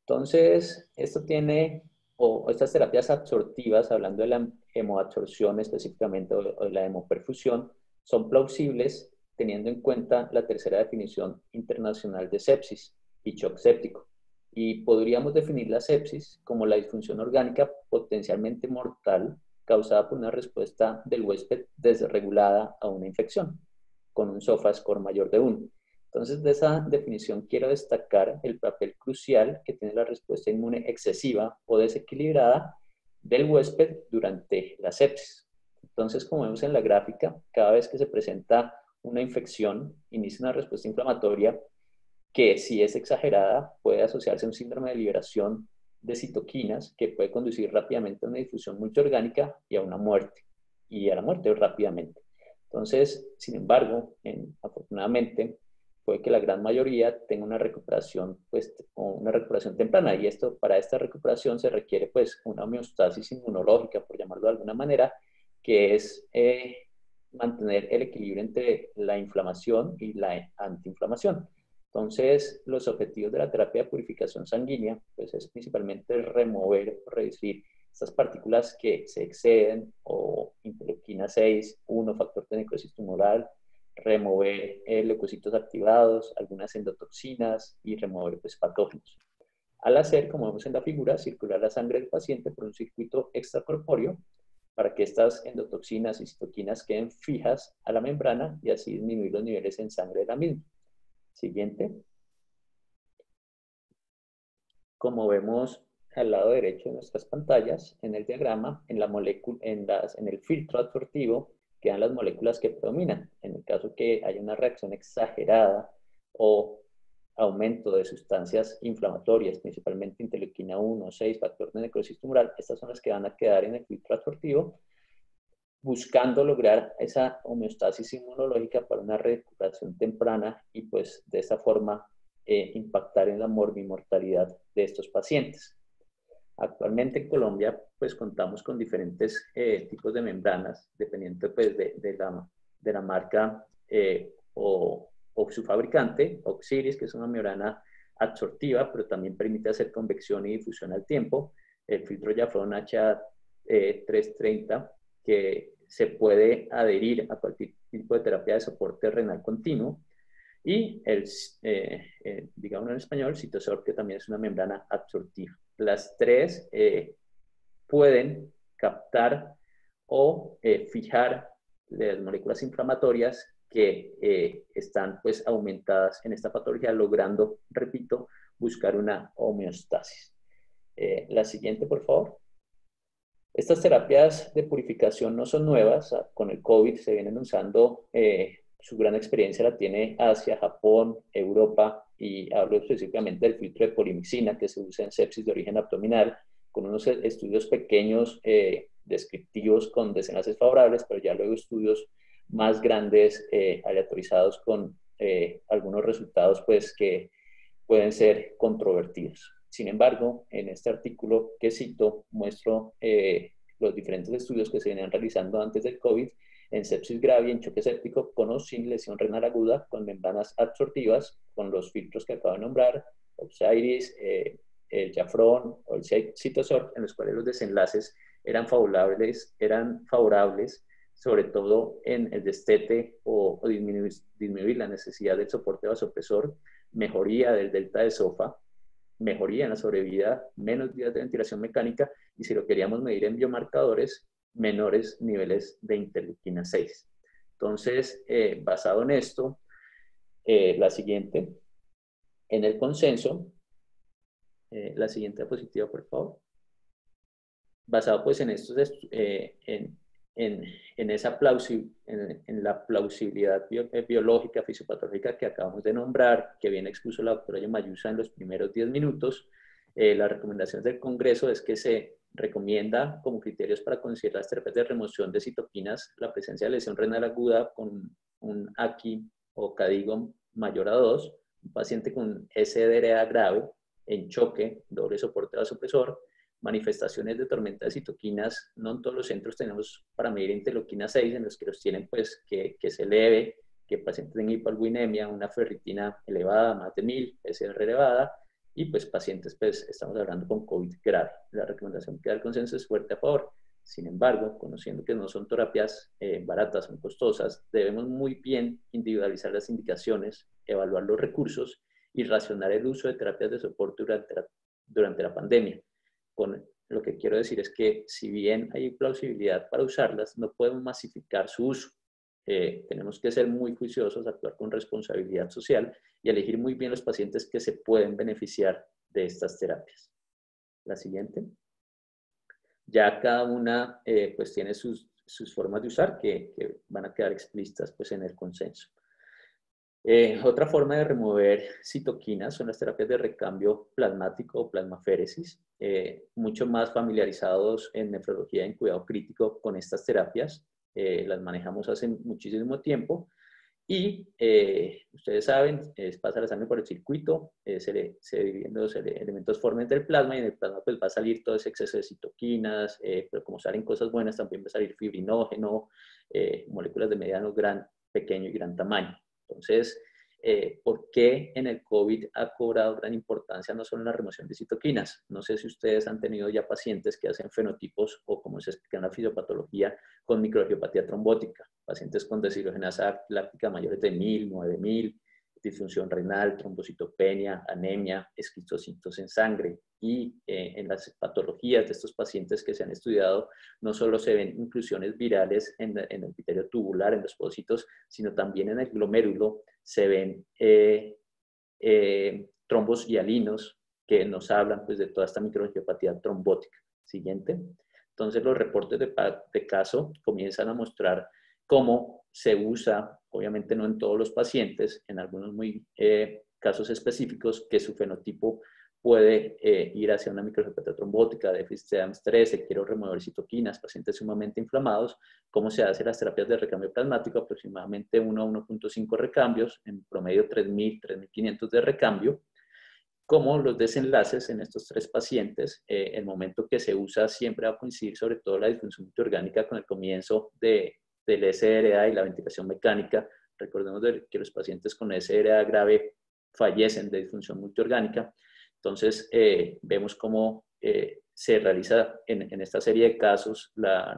Entonces, esto tiene, o estas terapias absortivas, hablando de la hemoabsorción específicamente o de la hemoperfusión, son plausibles teniendo en cuenta la tercera definición internacional de sepsis y shock séptico. Y podríamos definir la sepsis como la disfunción orgánica potencialmente mortal causada por una respuesta del huésped desregulada a una infección, con un SOFA score mayor de 1. Entonces, de esa definición quiero destacar el papel crucial que tiene la respuesta inmune excesiva o desequilibrada del huésped durante la sepsis. Entonces, como vemos en la gráfica, cada vez que se presenta una infección, inicia una respuesta inflamatoria que, si es exagerada, puede asociarse a un síndrome de liberación de citoquinas que puede conducir rápidamente a una difusión multiorgánica y a una muerte, y a la muerte rápidamente. Entonces, sin embargo, afortunadamente, puede que la gran mayoría tenga una recuperación, pues, o una recuperación temprana, y para esta recuperación se requiere, pues, una homeostasis inmunológica, por llamarlo de alguna manera, que es mantener el equilibrio entre la inflamación y la antiinflamación. Entonces, los objetivos de la terapia de purificación sanguínea, pues, es principalmente remover o reducir estas partículas que se exceden, o interleuquina 6, 1, factor de necrosis tumoral, remover leucocitos activados, algunas endotoxinas y remover, pues, patógenos. Al hacer, como vemos en la figura, circular la sangre del paciente por un circuito extracorpóreo para que estas endotoxinas y citoquinas queden fijas a la membrana y así disminuir los niveles en sangre de la misma. Siguiente. Como vemos al lado derecho de nuestras pantallas, en el diagrama, en el filtro absortivo, quedan las moléculas que predominan. En el caso que haya una reacción exagerada o aumento de sustancias inflamatorias, principalmente interleuquina 1, 6, factor de necrosis tumoral, estas son las que van a quedar en el filtro absortivo, buscando lograr esa homeostasis inmunológica para una recuperación temprana y, pues, de esta forma impactar en la morbimortalidad de estos pacientes. Actualmente en Colombia, pues, contamos con diferentes tipos de membranas, dependiendo, pues, de la marca o su fabricante. Oxiris, que es una membrana absortiva, pero también permite hacer convección y difusión al tiempo. El filtro Jafrón HA330, que se puede adherir a cualquier tipo de terapia de soporte renal continuo. Y digamos en español, Cytosol, que también es una membrana absortiva. Las tres pueden captar o fijar las moléculas inflamatorias que están, pues, aumentadas en esta patología, logrando, repito, buscar una homeostasis. La siguiente, por favor. Estas terapias de purificación no son nuevas. Con el COVID se vienen usando, su gran experiencia la tiene Asia, Japón, Europa, y hablo específicamente del filtro de polimicina que se usa en sepsis de origen abdominal, con unos estudios pequeños descriptivos con desenlaces favorables, pero ya luego estudios más grandes, aleatorizados, con algunos resultados, pues, que pueden ser controvertidos. Sin embargo, en este artículo que cito, muestro los diferentes estudios que se venían realizando antes del COVID en sepsis grave y en choque séptico, con o sin lesión renal aguda, con membranas absortivas, con los filtros que acabo de nombrar, Oxiris, el Jafrón o el Cytosol, en los cuales los desenlaces eran favorables, sobre todo en el destete o disminuir la necesidad del soporte vasopresor, mejoría del delta de SOFA, mejoría en la sobrevida, menos días de ventilación mecánica, y si lo queríamos medir en biomarcadores, menores niveles de interleuquina 6. Entonces, basado en esto, la siguiente, en el consenso, la siguiente diapositiva, por favor. Basado, pues, en estos, en la plausibilidad biológica, fisiopatológica que acabamos de nombrar, que bien expuso la doctora Yamayusa en los primeros 10 minutos, la recomendación del Congreso es que se recomienda como criterios para considerar las terapias de remoción de citoquinas la presencia de lesión renal aguda con un AKI o KDIGO mayor a 2, un paciente con SDRA grave, en choque, doble soporte vasopresor, manifestaciones de tormenta de citoquinas. No en todos los centros tenemos para medir interleuquina 6, en los que los tienen, pues, que se eleve, que el paciente tenga hipoalbuminemia, una ferritina elevada, más de 1000, PCR elevada, y, pues, pacientes, pues, estamos hablando con COVID grave. La recomendación que da el consenso es fuerte a favor. Sin embargo, conociendo que no son terapias baratas, son costosas, debemos muy bien individualizar las indicaciones, evaluar los recursos y racionar el uso de terapias de soporte durante la pandemia, con lo que quiero decir es que si bien hay plausibilidad para usarlas, no podemos masificar su uso. Tenemos que ser muy juiciosos, actuar con responsabilidad social y elegir muy bien los pacientes que se pueden beneficiar de estas terapias. La siguiente. Ya cada una pues tiene sus formas de usar que van a quedar explícitas pues en el consenso. Otra forma de remover citoquinas son las terapias de recambio plasmático o plasmaféresis, mucho más familiarizados en nefrología en cuidado crítico con estas terapias. Las manejamos hace muchísimo tiempo y ustedes saben, pasa la sangre por el circuito, se dividen los elementos forman del plasma y en el plasma pues va a salir todo ese exceso de citoquinas, pero como salen cosas buenas también va a salir fibrinógeno, moléculas de mediano, pequeño y gran tamaño. Entonces, ¿por qué en el COVID ha cobrado gran importancia no solo en la remoción de citoquinas? No sé si ustedes han tenido ya pacientes que hacen fenotipos o como se explica en la fisiopatología con microangiopatía trombótica, pacientes con deshidrogenasa láctica mayores de 1000, 9000, disfunción renal, trombocitopenia, anemia, esquistocitos en sangre. Y en las patologías de estos pacientes que se han estudiado, no solo se ven inclusiones virales en el epitelio tubular, en los pocitos, sino también en el glomérulo se ven trombos hialinos que nos hablan pues, de toda esta microangiopatía trombótica. Siguiente. Entonces los reportes de caso comienzan a mostrar cómo se usa, obviamente no en todos los pacientes, en algunos casos específicos, que su fenotipo puede ir hacia una microangiopatía trombótica, déficit de AMS13, quiero remover citoquinas, pacientes sumamente inflamados. ¿Cómo se hacen las terapias de recambio plasmático? Aproximadamente 1 a 1.5 recambios, en promedio 3.000, 3.500 de recambio. Como los desenlaces en estos 3 pacientes, el momento que se usa siempre va a coincidir sobre todo la disfunción multiorgánica con el comienzo del SRA y la ventilación mecánica. Recordemos que los pacientes con SRA grave fallecen de disfunción multiorgánica. Entonces, vemos cómo se realiza en esta serie de casos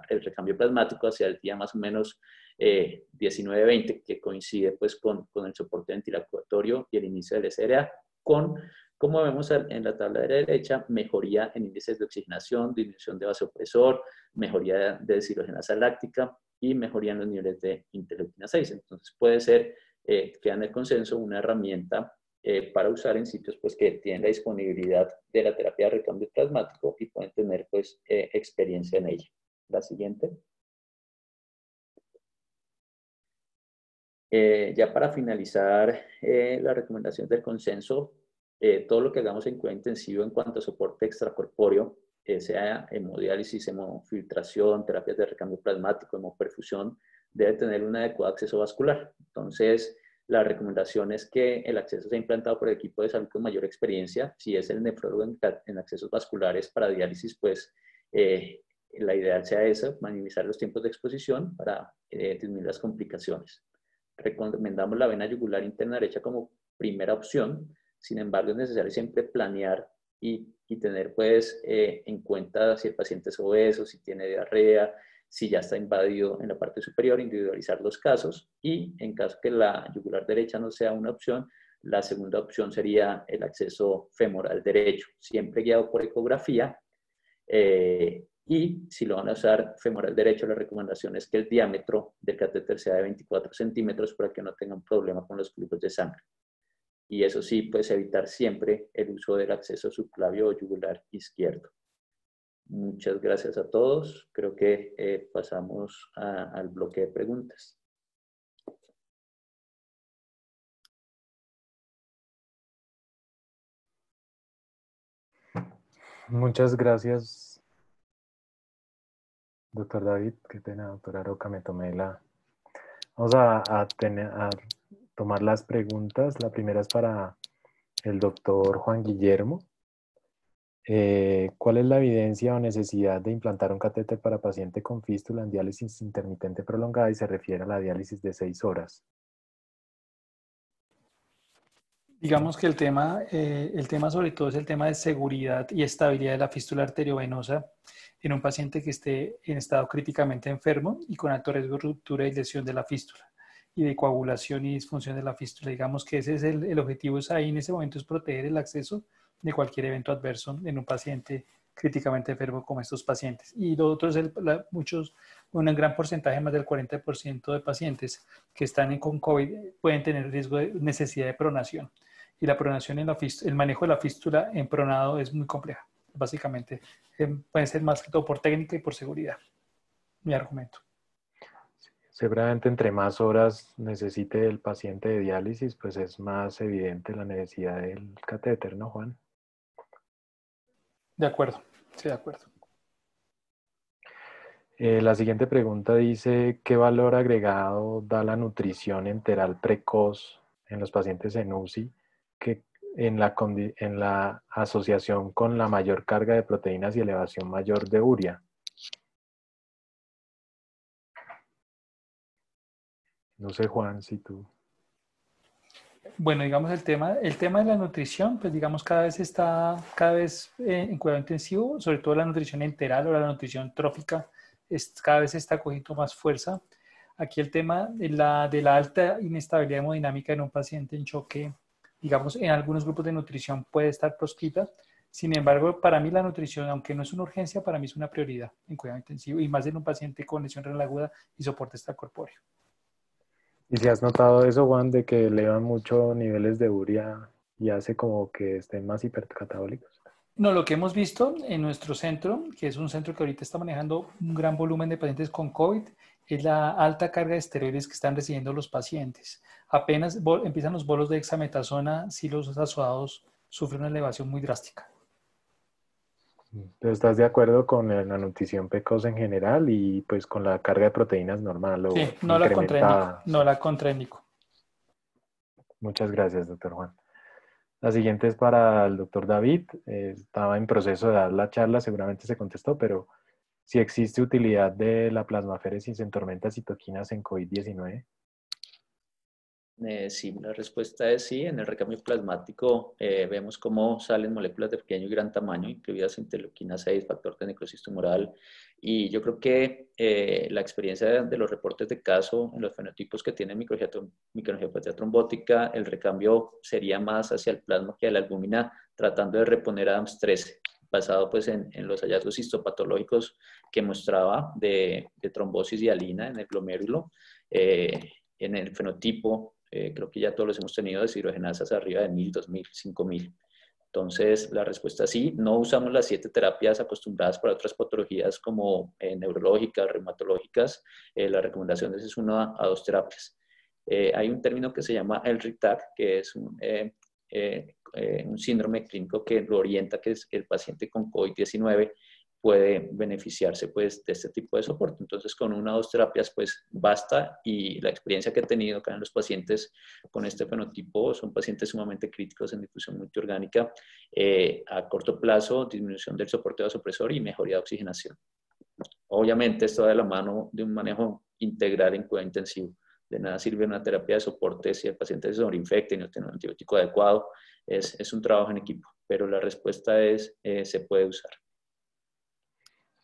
el recambio plasmático hacia el día más o menos 19-20, que coincide pues, con el soporte ventilatorio y el inicio del SRA, como vemos en la tabla de la derecha, mejoría en índices de oxigenación, disminución de vasopresor, mejoría de deshidrogenasa láctica y mejoría en los niveles de interleuquina 6. Entonces puede ser, queda en el consenso, una herramienta para usar en sitios pues, que tienen la disponibilidad de la terapia de recambio plasmático y pueden tener pues, experiencia en ella. La siguiente. Ya para finalizar la recomendación del consenso, todo lo que hagamos en cuidado intensivo en cuanto a soporte extracorpóreo, sea hemodiálisis, hemofiltración, terapias de recambio plasmático, hemoperfusión, debe tener un adecuado acceso vascular. Entonces, la recomendación es que el acceso sea implantado por el equipo de salud con mayor experiencia. Si es el nefrólogo en accesos vasculares para diálisis, pues la ideal sea esa, minimizar los tiempos de exposición para disminuir las complicaciones. Recomendamos la vena yugular interna derecha como primera opción. Sin embargo, es necesario siempre planear y tener pues, en cuenta si el paciente es obeso, si tiene diarrea, si ya está invadido en la parte superior, individualizar los casos y en caso que la yugular derecha no sea una opción, la segunda opción sería el acceso femoral derecho, siempre guiado por ecografía y si lo van a usar femoral derecho, la recomendación es que el diámetro del catéter sea de 24 centímetros para que no tengan problema con los flujos de sangre. Y eso sí, pues evitar siempre el uso del acceso subclavio o yugular izquierdo. Muchas gracias a todos. Creo que pasamos al bloque de preguntas. Muchas gracias, doctor David. Qué pena, doctora Aroca, me tomé la... Vamos a tomar las preguntas. La primera es para el doctor Juan Guillermo. ¿Cuál es la evidencia o necesidad de implantar un catéter para paciente con fístula en diálisis intermitente prolongada y se refiere a la diálisis de 6 horas? Digamos que el tema sobre todo es el tema de seguridad y estabilidad de la fístula arteriovenosa en un paciente que esté en estado críticamente enfermo y con alto riesgo de ruptura y lesión de la fístula y de coagulación y disfunción de la fístula. Digamos que ese es el objetivo es ahí en ese momento, es proteger el acceso de cualquier evento adverso en un paciente críticamente enfermo como estos pacientes. Y lo otro es un gran porcentaje, más del 40% de pacientes que están con COVID pueden tener riesgo de necesidad de pronación. Y la pronación el manejo de la fístula en pronado es muy compleja. Básicamente, puede ser más que todo por técnica y por seguridad. Mi argumento. Seguramente entre más horas necesite el paciente de diálisis, pues es más evidente la necesidad del catéter, ¿no, Juan? De acuerdo, sí, de acuerdo. La siguiente pregunta dice, ¿qué valor agregado da la nutrición enteral precoz en los pacientes en UCI que en la asociación con la mayor carga de proteínas y elevación mayor de urea? No sé, Juan, si tú... Bueno, digamos el tema de la nutrición, pues digamos cada vez en cuidado intensivo, sobre todo la nutrición enteral o la nutrición trófica, cada vez está cogiendo más fuerza. Aquí el tema de la alta inestabilidad hemodinámica en un paciente en choque, digamos, en algunos grupos de nutrición puede estar proscrita. Sin embargo, para mí la nutrición, aunque no es una urgencia, para mí es una prioridad en cuidado intensivo y más en un paciente con lesión renal aguda y soporte extracorpóreo. ¿Y si has notado eso, Juan, de que elevan mucho niveles de urea y hace como que estén más hipercatabólicos? No, lo que hemos visto en nuestro centro, que es un centro que ahorita está manejando un gran volumen de pacientes con COVID, es la alta carga de esteroides que están recibiendo los pacientes. Apenas empiezan los bolos de dexametasona, si los azoados sufren una elevación muy drástica. Entonces, ¿estás de acuerdo con la nutrición precoz en general y pues con la carga de proteínas normal o Sí, no la contraindico, incrementada? no la contraindico. Muchas gracias, doctor Juan. La siguiente es para el doctor David. Estaba en proceso de dar la charla, seguramente se contestó, pero si existe utilidad de la plasmaféresis en tormentas citoquinas en COVID-19. Sí, la respuesta es sí. En el recambio plasmático vemos cómo salen moléculas de pequeño y gran tamaño, incluidas interleuquina 6, factor de necrosis tumoral. Y yo creo que la experiencia de los reportes de caso en los fenotipos que tienen microangiopatía trombótica, el recambio sería más hacia el plasma que a la albúmina, tratando de reponer Adams 13, basado pues en los hallazgos histopatológicos que mostraba de trombosis hialina en el glomérulo. En el fenotipo, creo que ya todos los hemos tenido deshidrogenasas arriba de 1000, 2000, 5000. Entonces, la respuesta es sí. No usamos las 7 terapias acostumbradas para otras patologías como neurológicas, reumatológicas. La recomendación es 1 a 2 terapias. Hay un término que se llama el RITAC, que es un síndrome clínico que lo orienta que es el paciente con COVID-19 puede beneficiarse pues de este tipo de soporte. Entonces con 1 o 2 terapias pues basta, y la experiencia que he tenido acá en los pacientes con este fenotipo son pacientes sumamente críticos en difusión multiorgánica, a corto plazo disminución del soporte vasopresor y mejoría de oxigenación. Obviamente esto va de la mano de un manejo integral en cuidado intensivo. De nada sirve una terapia de soporte si el paciente se sobreinfecta y no tiene un antibiótico adecuado. Es un trabajo en equipo, pero la respuesta es se puede usar.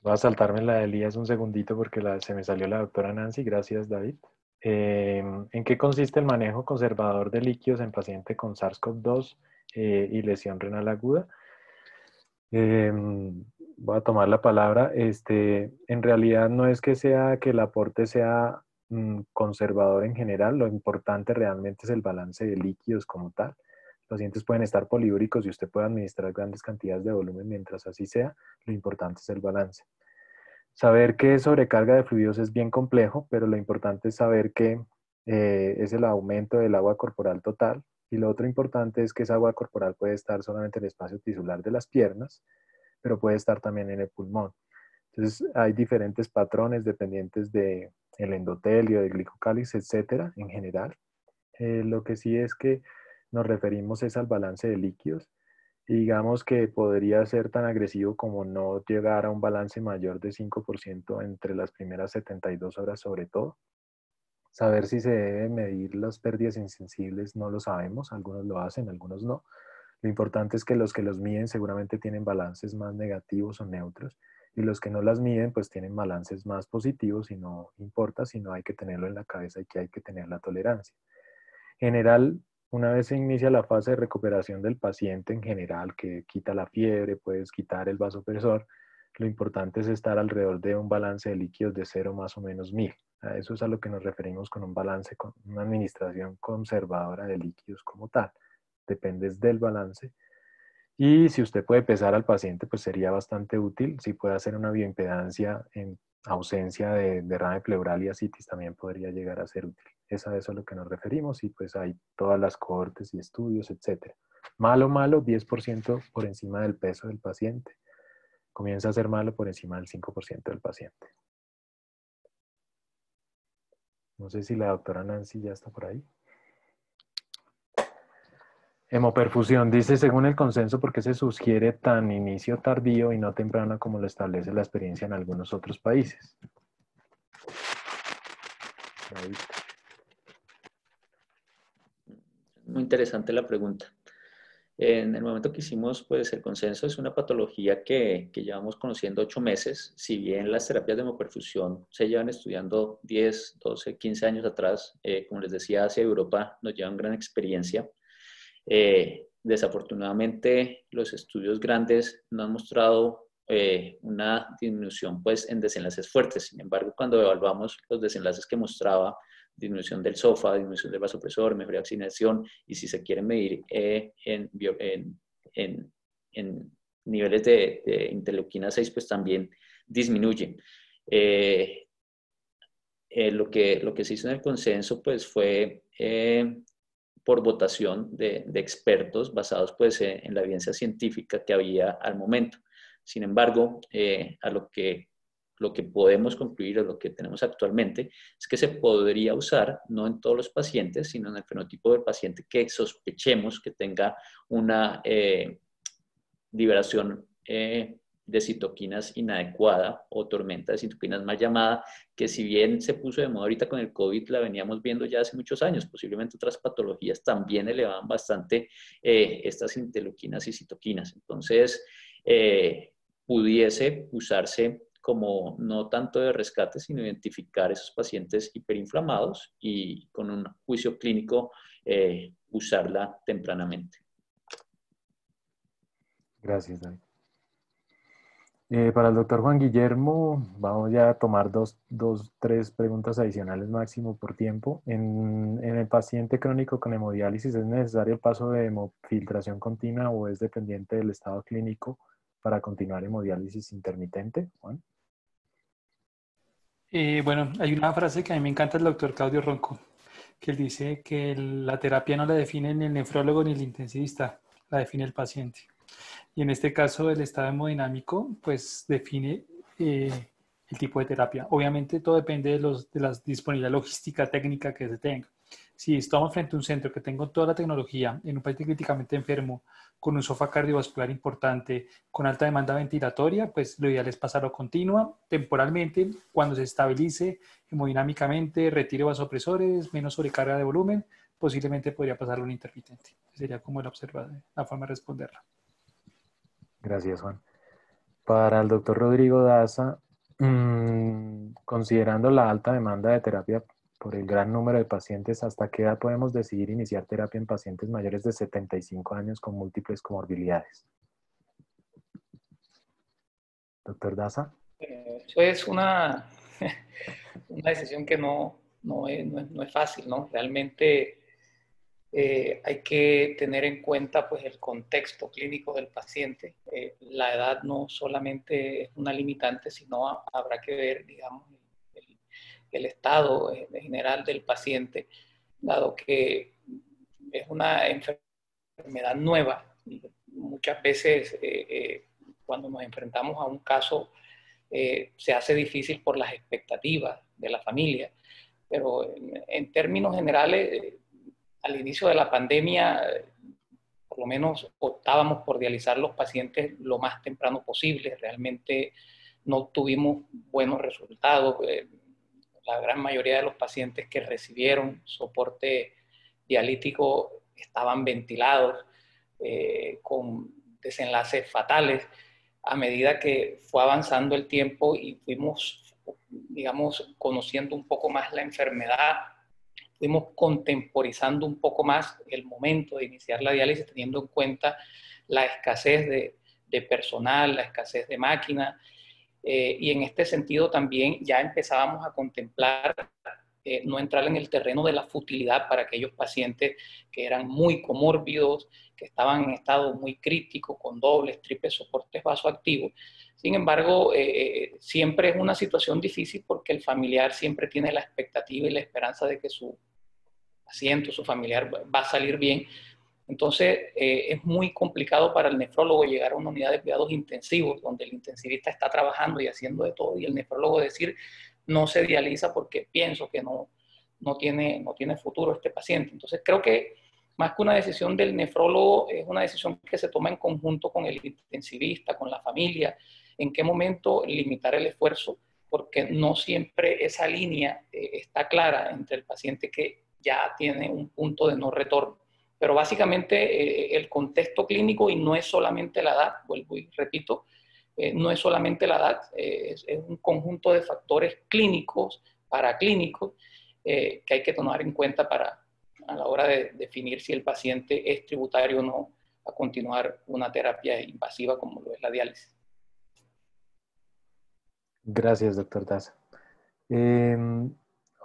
Voy a saltarme la de Elías un segundito porque se me salió la doctora Nancy. Gracias, David. ¿En qué consiste el manejo conservador de líquidos en paciente con SARS-CoV-2 y lesión renal aguda? Voy a tomar la palabra. En realidad no es que el aporte sea conservador en general. Lo importante realmente es el balance de líquidos como tal. Los pacientes pueden estar poliúricos y usted puede administrar grandes cantidades de volumen mientras así sea. Lo importante es el balance. Saber que sobrecarga de fluidos es bien complejo, pero lo importante es saber que es el aumento del agua corporal total. Y lo otro importante es que esa agua corporal puede estar solamente en el espacio tisular de las piernas, pero puede estar también en el pulmón. Entonces hay diferentes patrones dependientes del endotelio, del glicocáliz, etcétera, en general. Lo que sí es que nos referimos es al balance de líquidos, y digamos que podría ser tan agresivo como no llegar a un balance mayor de 5% entre las primeras 72 horas sobre todo. Saber si se debe medir las pérdidas insensibles no lo sabemos, algunos lo hacen, algunos no. Lo importante es que los miden seguramente tienen balances más negativos o neutros, y los que no las miden pues tienen balances más positivos, y no importa, sino hay que tenerlo en la cabeza y que hay que tener la tolerancia. En general, Una vez se inicia la fase de recuperación del paciente en general, que quita la fiebre, puedes quitar el vasopresor, lo importante es estar alrededor de un balance de líquidos de 0 más o menos 1000. A eso es a lo que nos referimos con un balance, con una administración conservadora de líquidos como tal. Dependes del balance. Y si usted puede pesar al paciente, pues sería bastante útil. Si puede hacer una bioimpedancia en ausencia de derrame pleural y ascitis, también podría llegar a ser útil. Es a eso a lo que nos referimos y pues hay todas las cohortes y estudios, etc. Malo, 10% por encima del peso del paciente. Comienza a ser malo por encima del 5% del paciente. No sé si la doctora Nancy ya está por ahí. Hemoperfusión, dice, según el consenso, ¿por qué se sugiere tan inicio tardío y no temprano como lo establece la experiencia en algunos otros países? Ahí. Muy interesante la pregunta. En el momento que hicimos pues, el consenso, es una patología que llevamos conociendo 8 meses. Si bien las terapias de hemoperfusión se llevan estudiando 10, 12, 15 años atrás, como les decía, Asia y Europa nos llevan gran experiencia. Desafortunadamente, los estudios grandes no han mostrado una disminución pues, en desenlaces fuertes. Sin embargo, cuando evaluamos los desenlaces que mostraba, disminución del SOFA, disminución del vasopresor, mejor oxigenación, y si se quiere medir en niveles de interleuquina 6, pues también disminuyen. Lo que se hizo en el consenso pues, fue por votación de expertos basados pues, en la evidencia científica que había al momento. Sin embargo, lo que podemos concluir o lo que tenemos actualmente es que se podría usar, no en todos los pacientes, sino en el fenotipo del paciente que sospechemos que tenga una liberación de citoquinas inadecuada o tormenta de citoquinas mal llamada, que si bien se puso de moda ahorita con el COVID, la veníamos viendo ya hace muchos años. Posiblemente otras patologías también elevaban bastante estas interleuquinas y citoquinas. Entonces, pudiese usarse como no tanto de rescate, sino identificar esos pacientes hiperinflamados y con un juicio clínico usarla tempranamente. Gracias, David. Para el doctor Juan Guillermo, vamos ya a tomar tres preguntas adicionales máximo por tiempo. En el paciente crónico con hemodiálisis, ¿es necesario el paso de hemofiltración continua o es dependiente del estado clínico para continuar hemodiálisis intermitente? Juan. Bueno, hay una frase que a mí me encanta del doctor Claudio Ronco, que él dice que la terapia no la define ni el nefrólogo ni el intensivista, la define el paciente. Y en este caso el estado hemodinámico pues define el tipo de terapia. Obviamente todo depende de la disponibilidad logística técnica que se tenga. Si estamos frente a un centro que tenga toda la tecnología en un paciente críticamente enfermo, con un SOFA cardiovascular importante, con alta demanda ventilatoria, pues lo ideal es pasarlo continua, temporalmente, cuando se estabilice hemodinámicamente, retire vasopresores, menos sobrecarga de volumen, posiblemente podría pasarlo un intermitente. Sería como la forma de responderla. Gracias, Juan. Para el doctor Rodrigo Daza, considerando la alta demanda de terapia por el gran número de pacientes, ¿hasta qué edad podemos decidir iniciar terapia en pacientes mayores de 75 años con múltiples comorbilidades? Doctor Daza. Eso es una decisión que no es fácil, ¿no? Realmente hay que tener en cuenta pues, el contexto clínico del paciente. La edad no solamente es una limitante, sino habrá que ver, digamos, el estado general del paciente, dado que es una enfermedad nueva. Muchas veces cuando nos enfrentamos a un caso se hace difícil por las expectativas de la familia, pero en términos generales, al inicio de la pandemia, por lo menos optábamos por dializar los pacientes lo más temprano posible. Realmente no tuvimos buenos resultados. La gran mayoría de los pacientes que recibieron soporte dialítico estaban ventilados con desenlaces fatales. A medida que fue avanzando el tiempo y fuimos, digamos, conociendo un poco más la enfermedad, fuimos contemporizando un poco más el momento de iniciar la diálisis, teniendo en cuenta la escasez de personal, la escasez de máquinas, y en este sentido también ya empezábamos a contemplar no entrar en el terreno de la futilidad para aquellos pacientes que eran muy comórbidos, que estaban en estado muy crítico, con dobles, triples soportes vasoactivos. Sin embargo, siempre es una situación difícil porque el familiar siempre tiene la expectativa y la esperanza de que su paciente o su familiar va a salir bien. Entonces, es muy complicado para el nefrólogo llegar a una unidad de cuidados intensivos donde el intensivista está trabajando y haciendo de todo y el nefrólogo decir no se dializa porque pienso que no tiene futuro este paciente. Entonces, creo que más que una decisión del nefrólogo, es una decisión que se toma en conjunto con el intensivista, con la familia, en qué momento limitar el esfuerzo, porque no siempre esa línea está clara entre el paciente que ya tiene un punto de no retorno. Pero básicamente el contexto clínico, y no es solamente la edad, vuelvo y repito, no es solamente la edad, es un conjunto de factores clínicos, paraclínicos, que hay que tomar en cuenta a la hora de definir si el paciente es tributario o no a continuar una terapia invasiva como lo es la diálisis. Gracias, doctor Daza.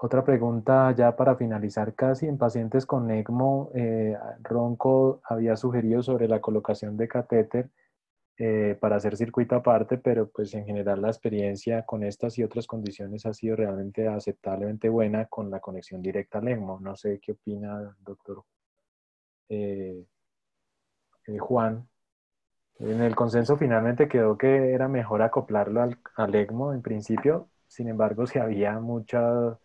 Otra pregunta ya para finalizar casi. En pacientes con ECMO, Ronco había sugerido sobre la colocación de catéter para hacer circuito aparte, pero pues en general la experiencia con estas y otras condiciones ha sido realmente aceptablemente buena con la conexión directa al ECMO. No sé qué opina, doctor Juan. En el consenso finalmente quedó que era mejor acoplarlo al ECMO en principio. Sin embargo, si había mucho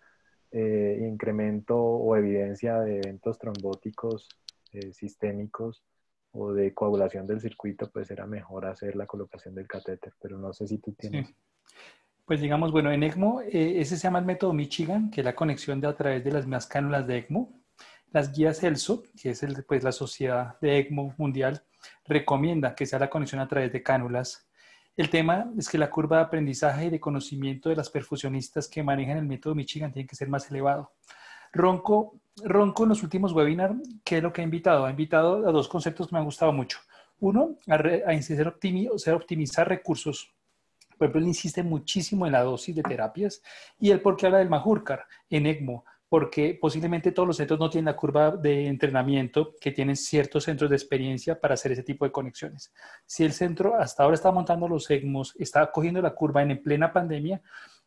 incremento o evidencia de eventos trombóticos sistémicos o de coagulación del circuito, pues era mejor hacer la colocación del catéter, pero no sé si tú tienes. Sí. Pues digamos, bueno, en ECMO, ese se llama el método Michigan, que es la conexión a través de las mismas cánulas de ECMO. Las guías ELSO, que es pues, la Sociedad de ECMO Mundial, recomienda que sea la conexión a través de cánulas. El tema es que la curva de aprendizaje y de conocimiento de las perfusionistas que manejan el método Michigan tiene que ser más elevado. Ronco en los últimos webinars, ¿qué es lo que ha invitado? Ha invitado a dos conceptos que me han gustado mucho. Uno, a optimizar recursos. Por ejemplo, él insiste muchísimo en la dosis de terapias y el por qué habla del Majorcar en ECMO, porque posiblemente todos los centros no tienen la curva de entrenamiento que tienen ciertos centros de experiencia para hacer ese tipo de conexiones. Si el centro hasta ahora está montando los ECMOs, está cogiendo la curva en plena pandemia,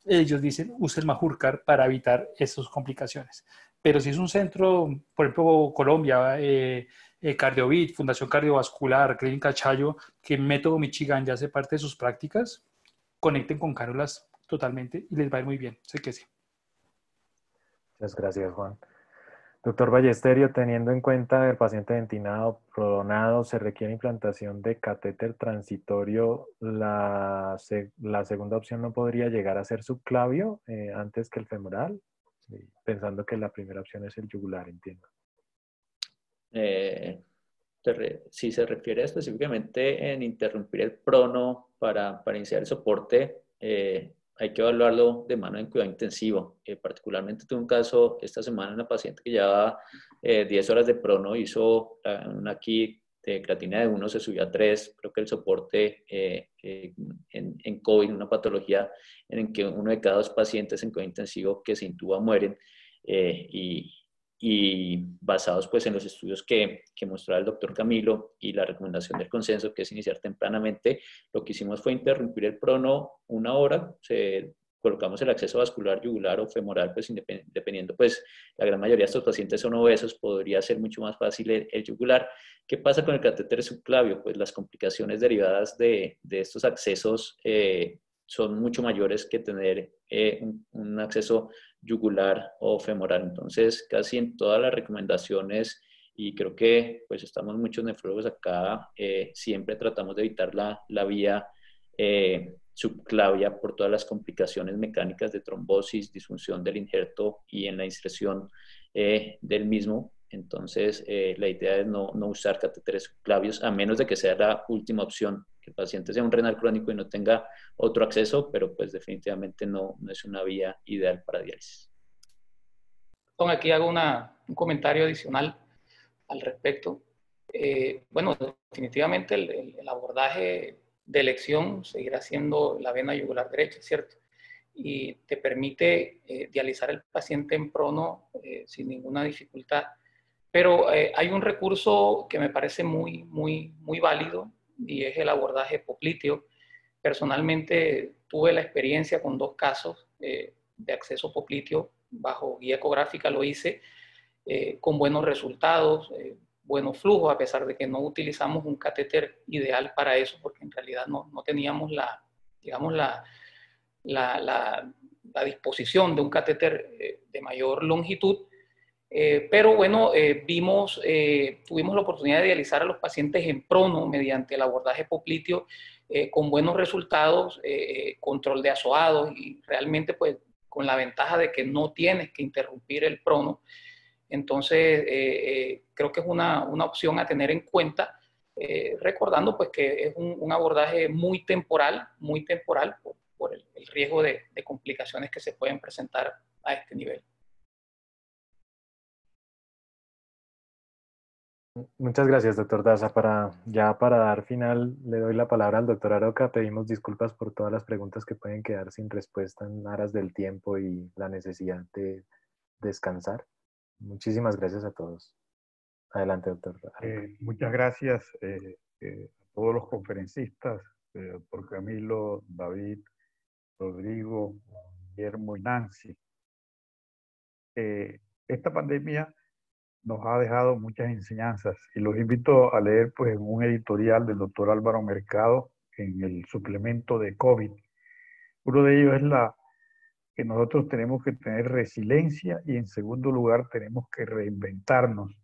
ellos dicen, use el Majorcar para evitar esas complicaciones. Pero si es un centro, por ejemplo, Colombia, Cardiovit, Fundación Cardiovascular, Clínica Chayo, que el método Michigan ya hace parte de sus prácticas, conecten con cánulas totalmente y les va a ir muy bien, sé que sí. Muchas gracias, Juan. Doctor Ballesterio, teniendo en cuenta el paciente ventilado, pronado, se requiere implantación de catéter transitorio. ¿La segunda opción no podría llegar a ser subclavio antes que el femoral? Pensando que la primera opción es el yugular, entiendo. Si se refiere específicamente en interrumpir el prono para iniciar el soporte, hay que evaluarlo de mano en cuidado intensivo. Particularmente tuve un caso esta semana, una paciente que llevaba 10 horas de prono, hizo una kit de creatina de 1, se subió a 3. Creo que el soporte en COVID, una patología en que uno de cada 2 pacientes en cuidado intensivo que se intuba mueren, y basados pues en los estudios que mostraba el doctor Camilo y la recomendación del consenso, que es iniciar tempranamente, lo que hicimos fue interrumpir el prono 1 hora, colocamos el acceso vascular yugular o femoral, pues dependiendo, pues la gran mayoría de estos pacientes son obesos, podría ser mucho más fácil el yugular. ¿Qué pasa con el catéter subclavio? Pues las complicaciones derivadas de estos accesos son mucho mayores que tener un acceso yugular o femoral. Entonces, casi en todas las recomendaciones, y creo que pues estamos muchos nefrólogos acá, siempre tratamos de evitar la vía subclavia por todas las complicaciones mecánicas de trombosis, disfunción del injerto y en la inserción del mismo. Entonces, la idea es no usar catéteres subclavios, a menos de que sea la última opción, que el paciente sea un renal crónico y no tenga otro acceso, pero pues definitivamente no es una vía ideal para diálisis. Perdón, aquí hago un comentario adicional al respecto. Bueno, definitivamente el abordaje de elección seguirá siendo la vena yugular derecha, ¿cierto? Y te permite dializar al paciente en prono sin ninguna dificultad. Pero hay un recurso que me parece muy válido y es el abordaje popliteo. Personalmente tuve la experiencia con 2 casos de acceso popliteo bajo guía ecográfica, lo hice con buenos resultados, buenos flujos, a pesar de que no utilizamos un catéter ideal para eso, porque en realidad no teníamos digamos, la disposición de un catéter de mayor longitud. Pero bueno, tuvimos la oportunidad de dializar a los pacientes en prono mediante el abordaje popliteo con buenos resultados, control de azoados y realmente pues con la ventaja de que no tienes que interrumpir el prono. Entonces, creo que es una opción a tener en cuenta, recordando pues que es un abordaje muy temporal por el riesgo de complicaciones que se pueden presentar a este nivel. Muchas gracias, doctor Daza. Para dar final, le doy la palabra al doctor Aroca. Pedimos disculpas por todas las preguntas que pueden quedar sin respuesta en aras del tiempo y la necesidad de descansar. Muchísimas gracias a todos. Adelante, doctor Aroca. Muchas gracias a todos los conferencistas, doctor Camilo, David, Rodrigo, Guillermo y Nancy. Esta pandemia nos ha dejado muchas enseñanzas y los invito a leer pues un editorial del doctor Álvaro Mercado en el suplemento de COVID. Uno de ellos es que nosotros tenemos que tener resiliencia y en segundo lugar tenemos que reinventarnos.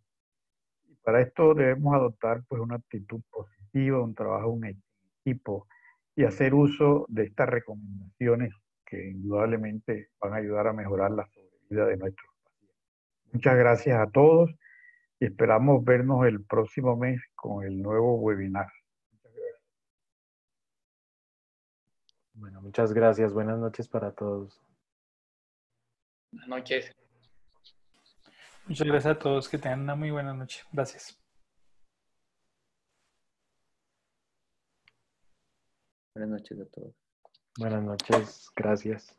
Y para esto debemos adoptar pues una actitud positiva, un trabajo en equipo y hacer uso de estas recomendaciones que indudablemente van a ayudar a mejorar la sobrevida de nuestros pacientes. Muchas gracias a todos y esperamos vernos el próximo mes con el nuevo webinar. Muchas gracias. Bueno, muchas gracias. Buenas noches para todos. Buenas noches. Muchas gracias a todos. Que tengan una muy buena noche. Gracias. Buenas noches a todos. Buenas noches. Gracias.